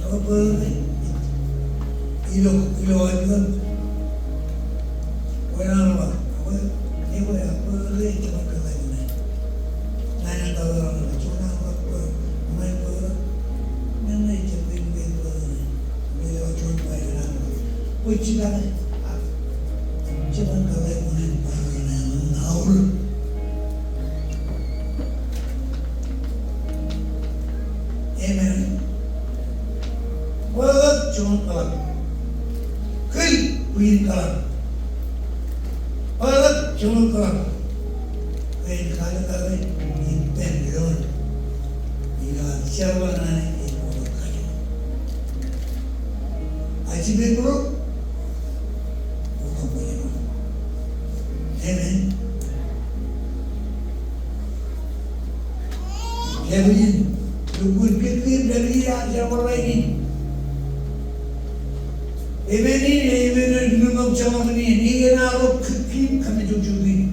Apa? Ilo aja. Orang apa? Apa? Emoj apa? Cuma kerana. Nanya tahu orang cuma apa? Main bola. Nana cepet betul, beliau cuma bayar. Uji kan? Cuma kalau main bola, naur. Amen. Bola cuma kalah. Kil win kalah. Bola cuma kalah. Win kalah independent. Ila siapa nana? Aji bro, bukan boleh. Amen. Jadi, dukun kekir dari yang orang ini. Amen ini dulu macam ni, ni nak kekir kami jujur ni.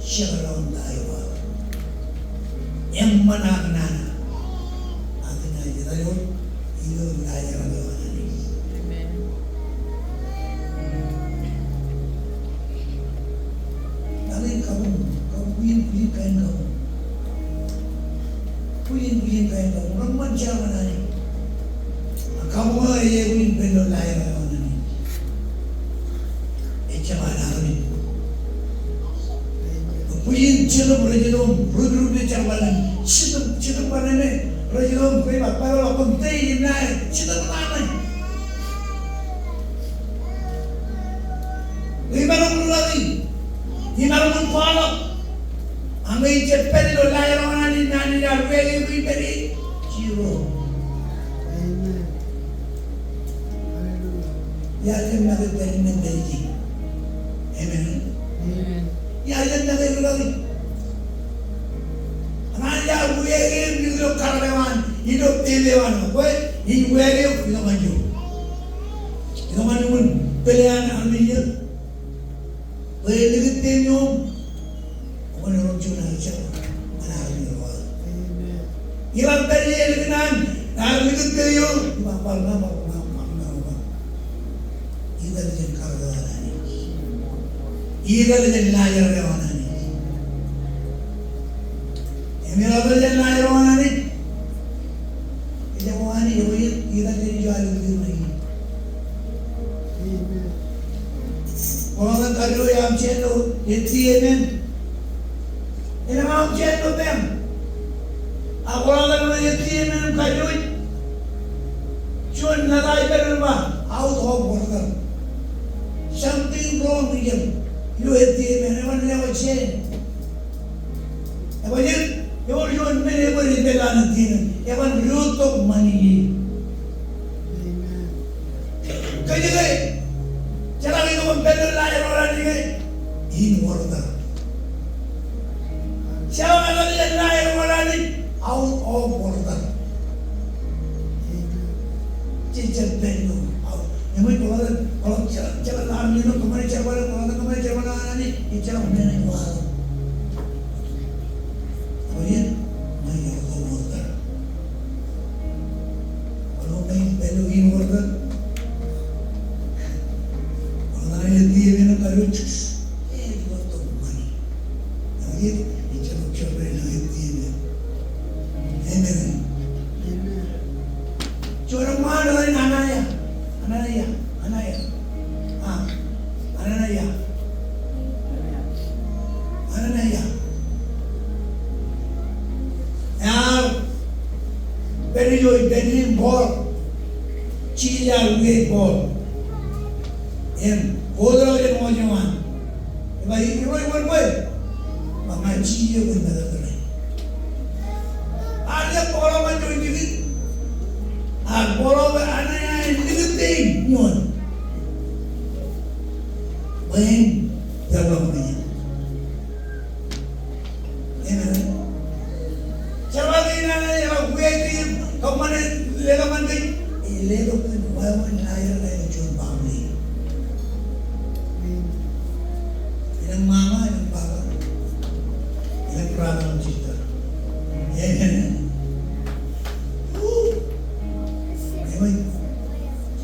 Siapa orang tahu? Yang mana nana? Aku nak jadi orang itu layar orang. Kamu kain kamu, puyin kain kamu, orang macam mana ni? Kamu aje puyin pendol lain mana ni? Macam mana ni? Puyin celok rajulom, rudru macam mana? Cita mana ni? Rajulom kau apa? Kalau penting ni naik, cita mana ni? Gimana mulai? Gimana menfollow? Angin cepat itu lahir orang ini nani dah beli beli jiwa. Ya jangan nak beli beli. Amen. Ya jangan nak beli. Nani dah beli hidup karawan, hidup telewan. Kau hidup beli hidup maju. Hidup maju pun pilihan ambilnya. Beli telenyum. Orang cuma cakap mana ni orang. Ilang tadi dengan nak ikut beliau, bapa nama. Ida jadi karyawan ni. Ida jadi layarwan ni. Emira jadi layarwan ni. Ida wani ida jadi jual beli ni. Orang karyawan yang cendol, etienen. Ini mahu cendol tem. Aku orang yang etienen karyawan. Cuma narai berubah, out of order. Something wrong with him. You etienen, mana lewat cendol. Apa je? Your John may never be belan again. Evan root of money. Kaya gay, cara kita membela layar orang ni gay, in order. Siapa yang membela layar orang ni out of order. Cincin belu out. Emoj kalau cara lam ni no kemana cara ni, ini cara mana ni wah. Kemudian, mereka berkomentar. Cuma mana lain Anaya. Very joy, very ball. Chia weight ball. And other than one you want. If I eat one way, but my chia will never do. I just follow my doing. I follow Anaya and little thing. Yon. When the woman. Kemarin legaman gay, lego kan bayawan layar layar cun pamli. Yang mama yang papa, yang peranan cita. Emoj,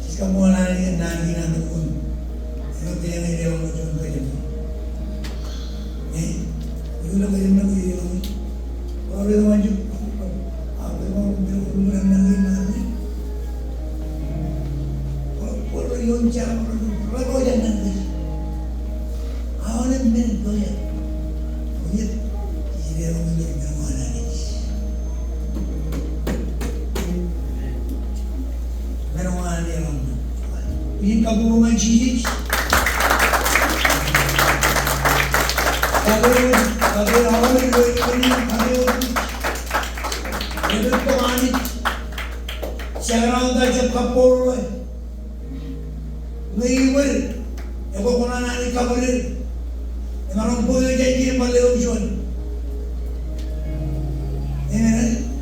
jika mau lari nari nari pun, emoj dia ni dia orang cun kerja. Udah kerja mana kerja lagi? Kalau dia maju. Yung cara berlaku jangan tu. Awalnya men tu ya. Lihat, dia orang menjadi mana ni? Menawan dia orang. Ini kamu rumah cici. Kalau awalnya ini kalau itu kemana? Sekarang dah jam kapur. Ngayon, ako kung nanay kabalir, marang po yung janji ng paliopsyon. Amen?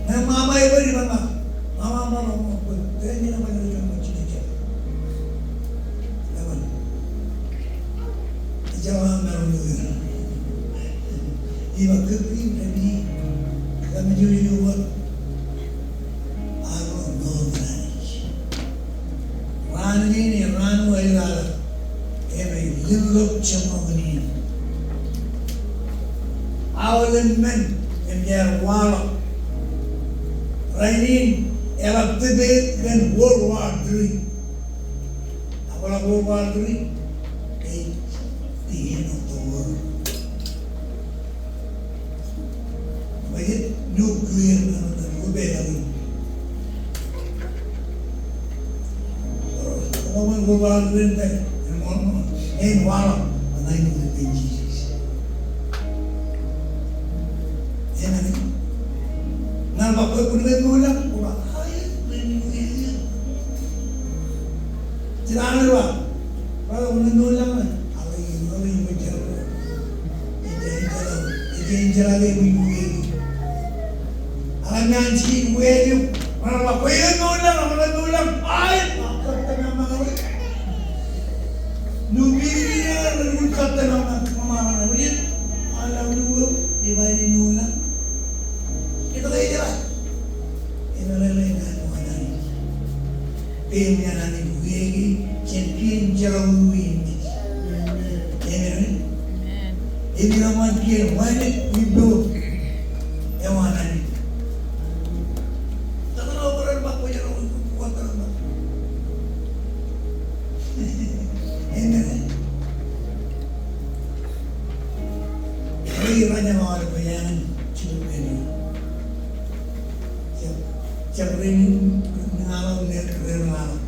Nang mama iba di mama. Mama po. Kaya hindi na paliopsyon mo chinecha. Laban. Ijawa meron yun. Iba kipim, nabi. Kami jujur. Ranu ayala, eme lilok chamogni. Awalan men, emjer wala. Rainin, elap tibet dan World War III. Apalah World War III? The end of the world. Bayit nuclear na ubelawin. Orang berbual rendah, orang walau, mana itu benci. Jangan, nampak kau pun berulang, buat ayat berulang. Jangan lupa, kalau berulang, awal macam, ini jalan ini. Alam nanti buat mana kau yang berulang, ayat. Nubiria kata nama mama nama dia, alam dua dibayar nulang. Kita kaya jalan. Ini lain kan mana ni? Pemnya nani wiaik champion jalan win. Amen. Ini nama dia mana ibu? Yang mana ni? Tak tahu orang bapa jalan kuat orang. Raja mawar bayangan cukup ini. Siapa ini mengalau nerang, nerang.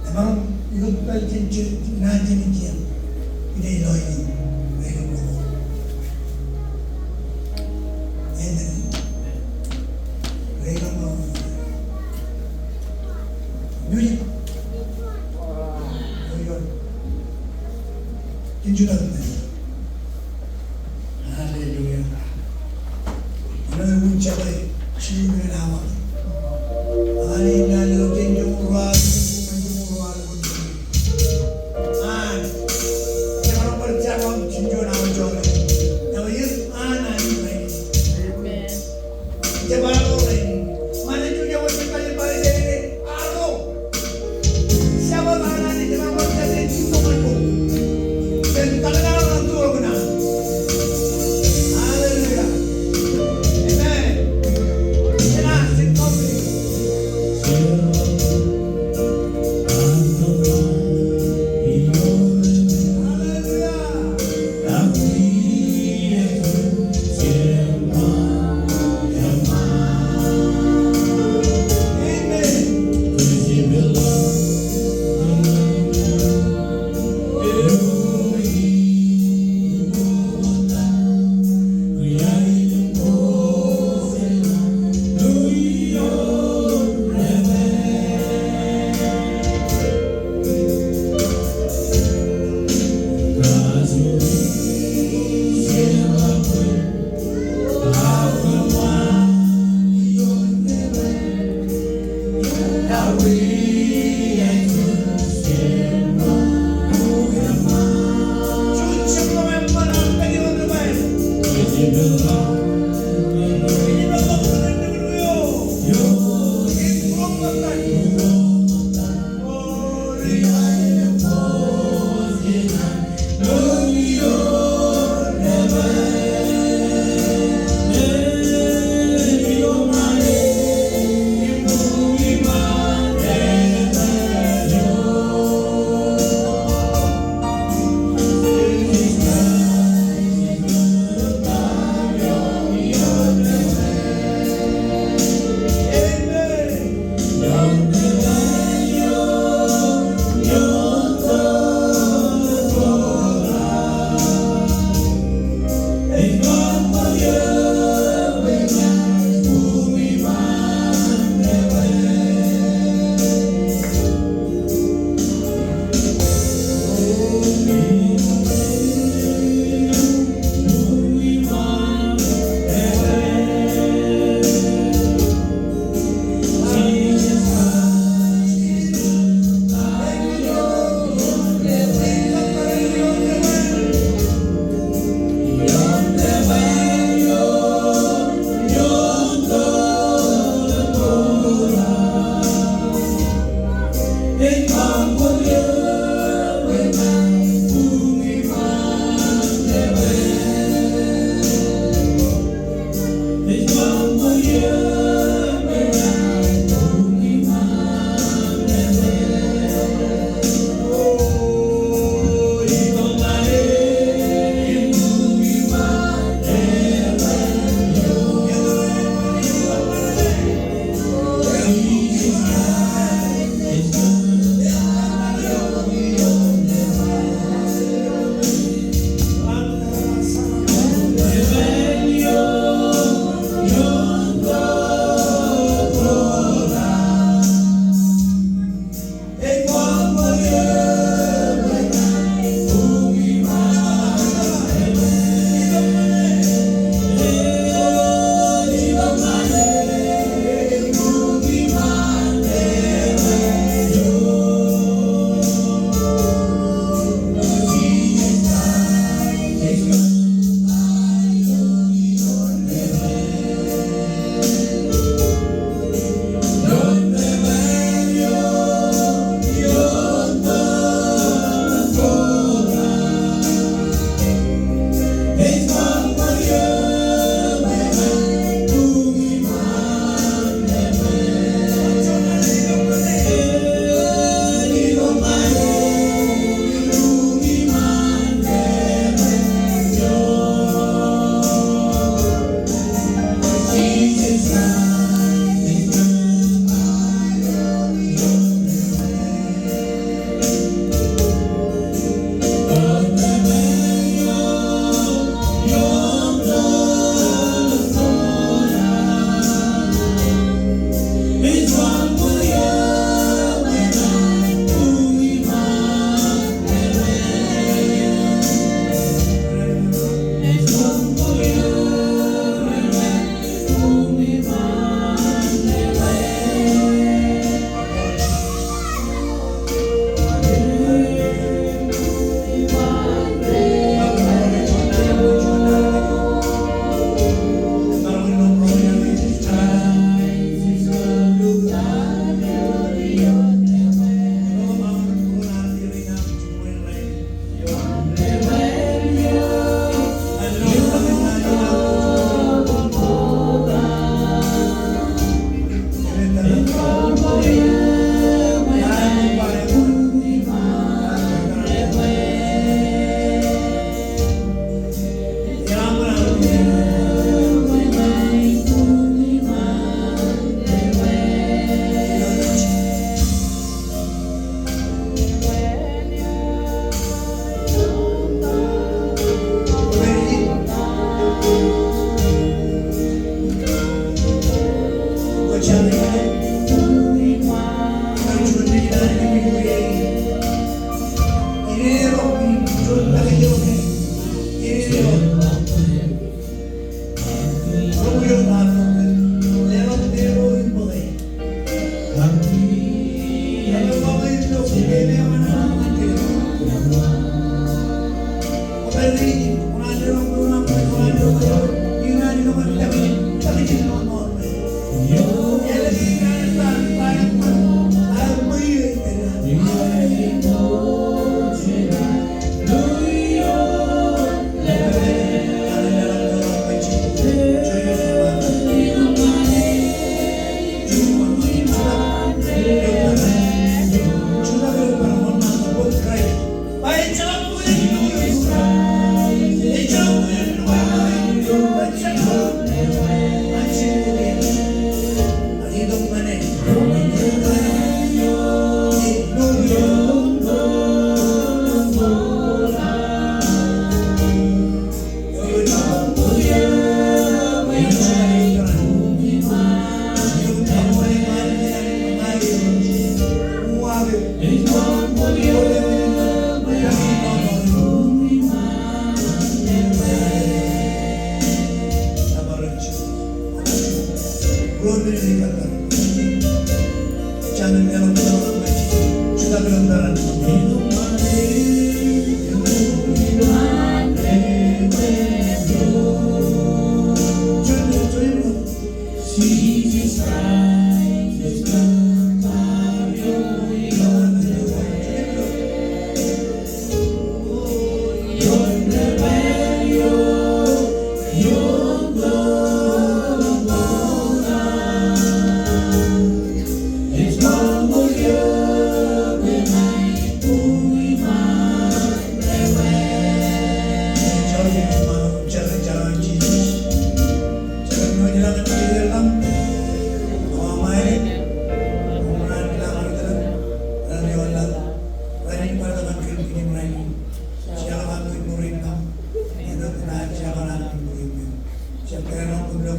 Emang itu kalau cincin nanti ni cian, ini loh ini, nerang. Ini nerang. Music. Injuran. Haleluya. Mana ucapai cium nama. Hari ini lo tinjau ruang, tinjau ruang. Jangan percaya tinjau nama jodoh. Nama Yesus ini. Amen. Jangan orang ini. Mana juga orang kaya balik dari alo. Siapa mana ni jangan percaya tinjau mana. Dan kadang-kadang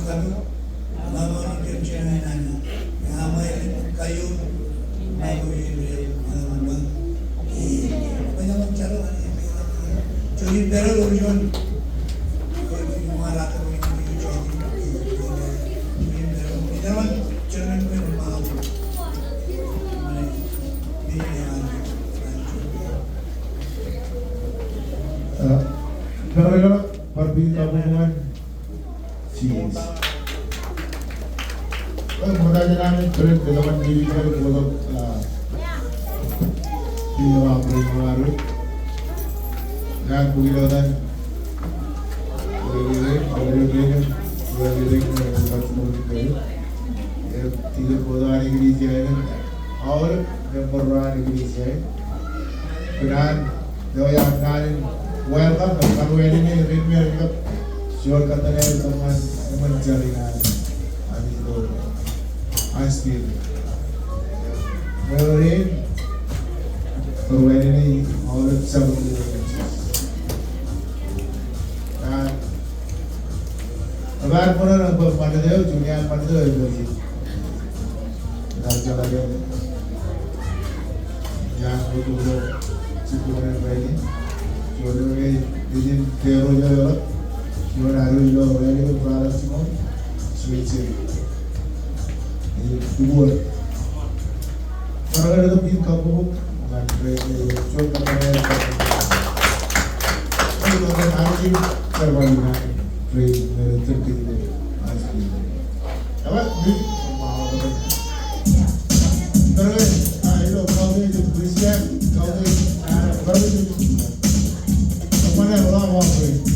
kami, naman ang kaya namin. Kaya may kayo, mabuhay naman ba? Kaya magkaro, jadi pero orion, yung mga rata mo yung hindi naman, chairman ko yung mga Karena perbincangan hubungan cheese. Makanya namin trend dalaman diri ka untuk di mga baru. Yan pugilodan. Lirik tempat semua itu. Tidak bodoh ini dia और memberwan ini saya. Kemudian doyan kalian welcome kalau ini Rhythmic itu sure katanya teman jaringan ani itu asli Melrin kalau ini और सब dan agar pernah pada dia dunia pada dia itu dan jalan yang itu situasi ini Jodohnya jadi teror juga, cuma hari itu orang itu berada semua switch ini dua. Kalau ada pin kampung, nanti jual kamera. Kalau ada hari ini terbalik, train terkini asli. Apa? Mau apa? Terus, itu kau itu Christian, kau itu mana orang orang tu?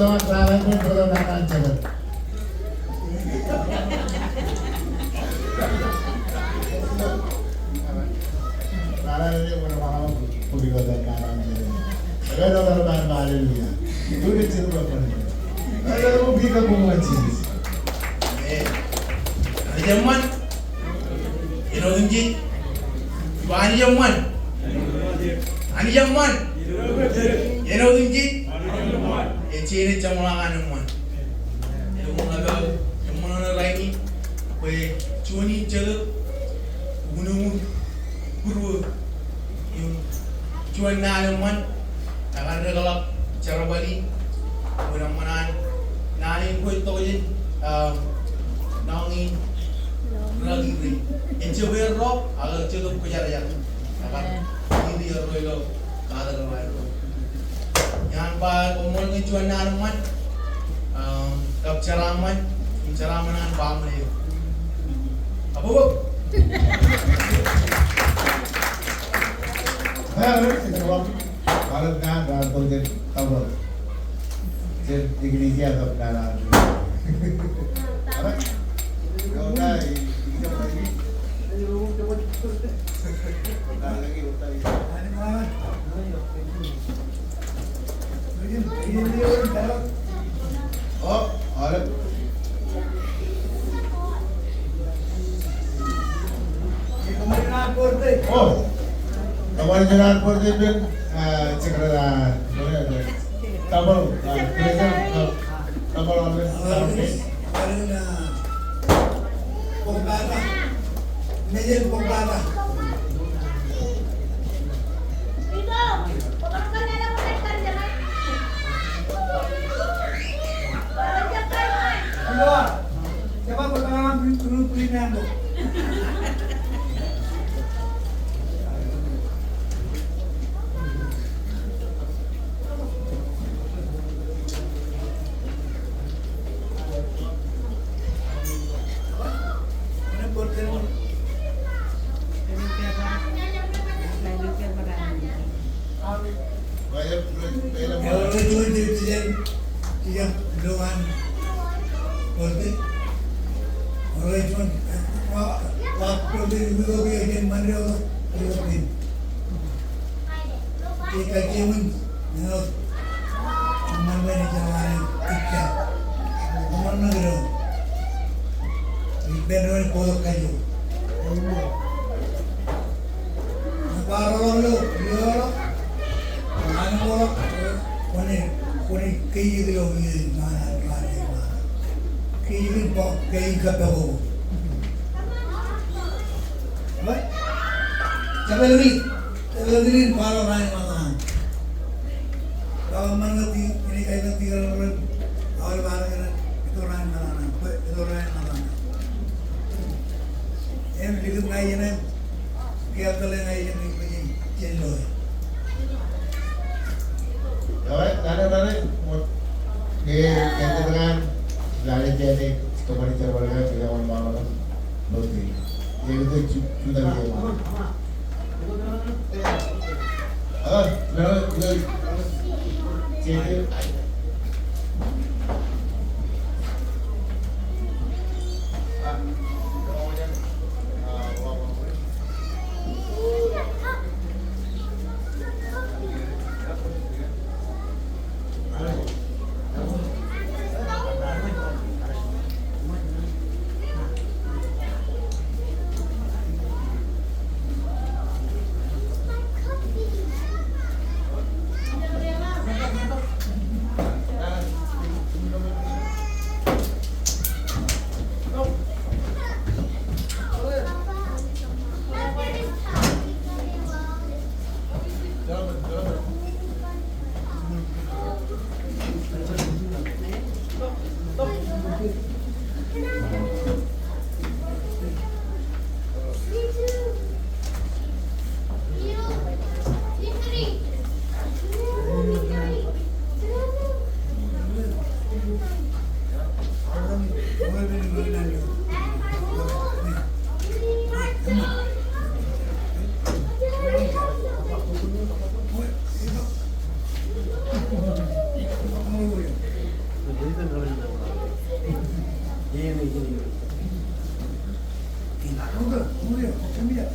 bersama Clara pun berdoakan jalan. Clara ini bersama pengikut Clara ini. Ada orang haleluya. Itu dia cerita apa ni? Ada orang kita bukan jenis. Jaman, Indonesia, Bani Jaman, Ani Jaman, Indonesia, Cina Jaman Jaman. Itu mengagal, Jaman lagi, kue cuani jalur, gunung guru, yung cuan na Jaman, akan regalap cara bali, gunung manan, nani kue tojen, naungin. Lagi, encoba rock, agak cukup kejar ya, akan ini dia roilo, kada roilo. Yang pa umur ngecuan naruman, kap ceraman an bang ni. Apa bu? Kalau kan dah projek tabur, jadi digini dia tak ada. Apa? Kau dah ini apa ini? Dah lagi utai. Oh, ada. Oh, kemarin jalan porte pun cekera, tabur, tabur oleh Pembara, meja pembara. Siapa pertama dulu kuliner tu? Kalau mengerti ini kaitan tinggal awal barang itu orang mana, itu orang mana. Em dikit ngai ni, kaya kalau ngai ni punya cendol. Alright, nana, kita dengan lari jadi kembali terbaliknya kita orang mana berarti. Ini itu sudah dia. Jadi jadi. Tidak, udah, kemudian, kemudian.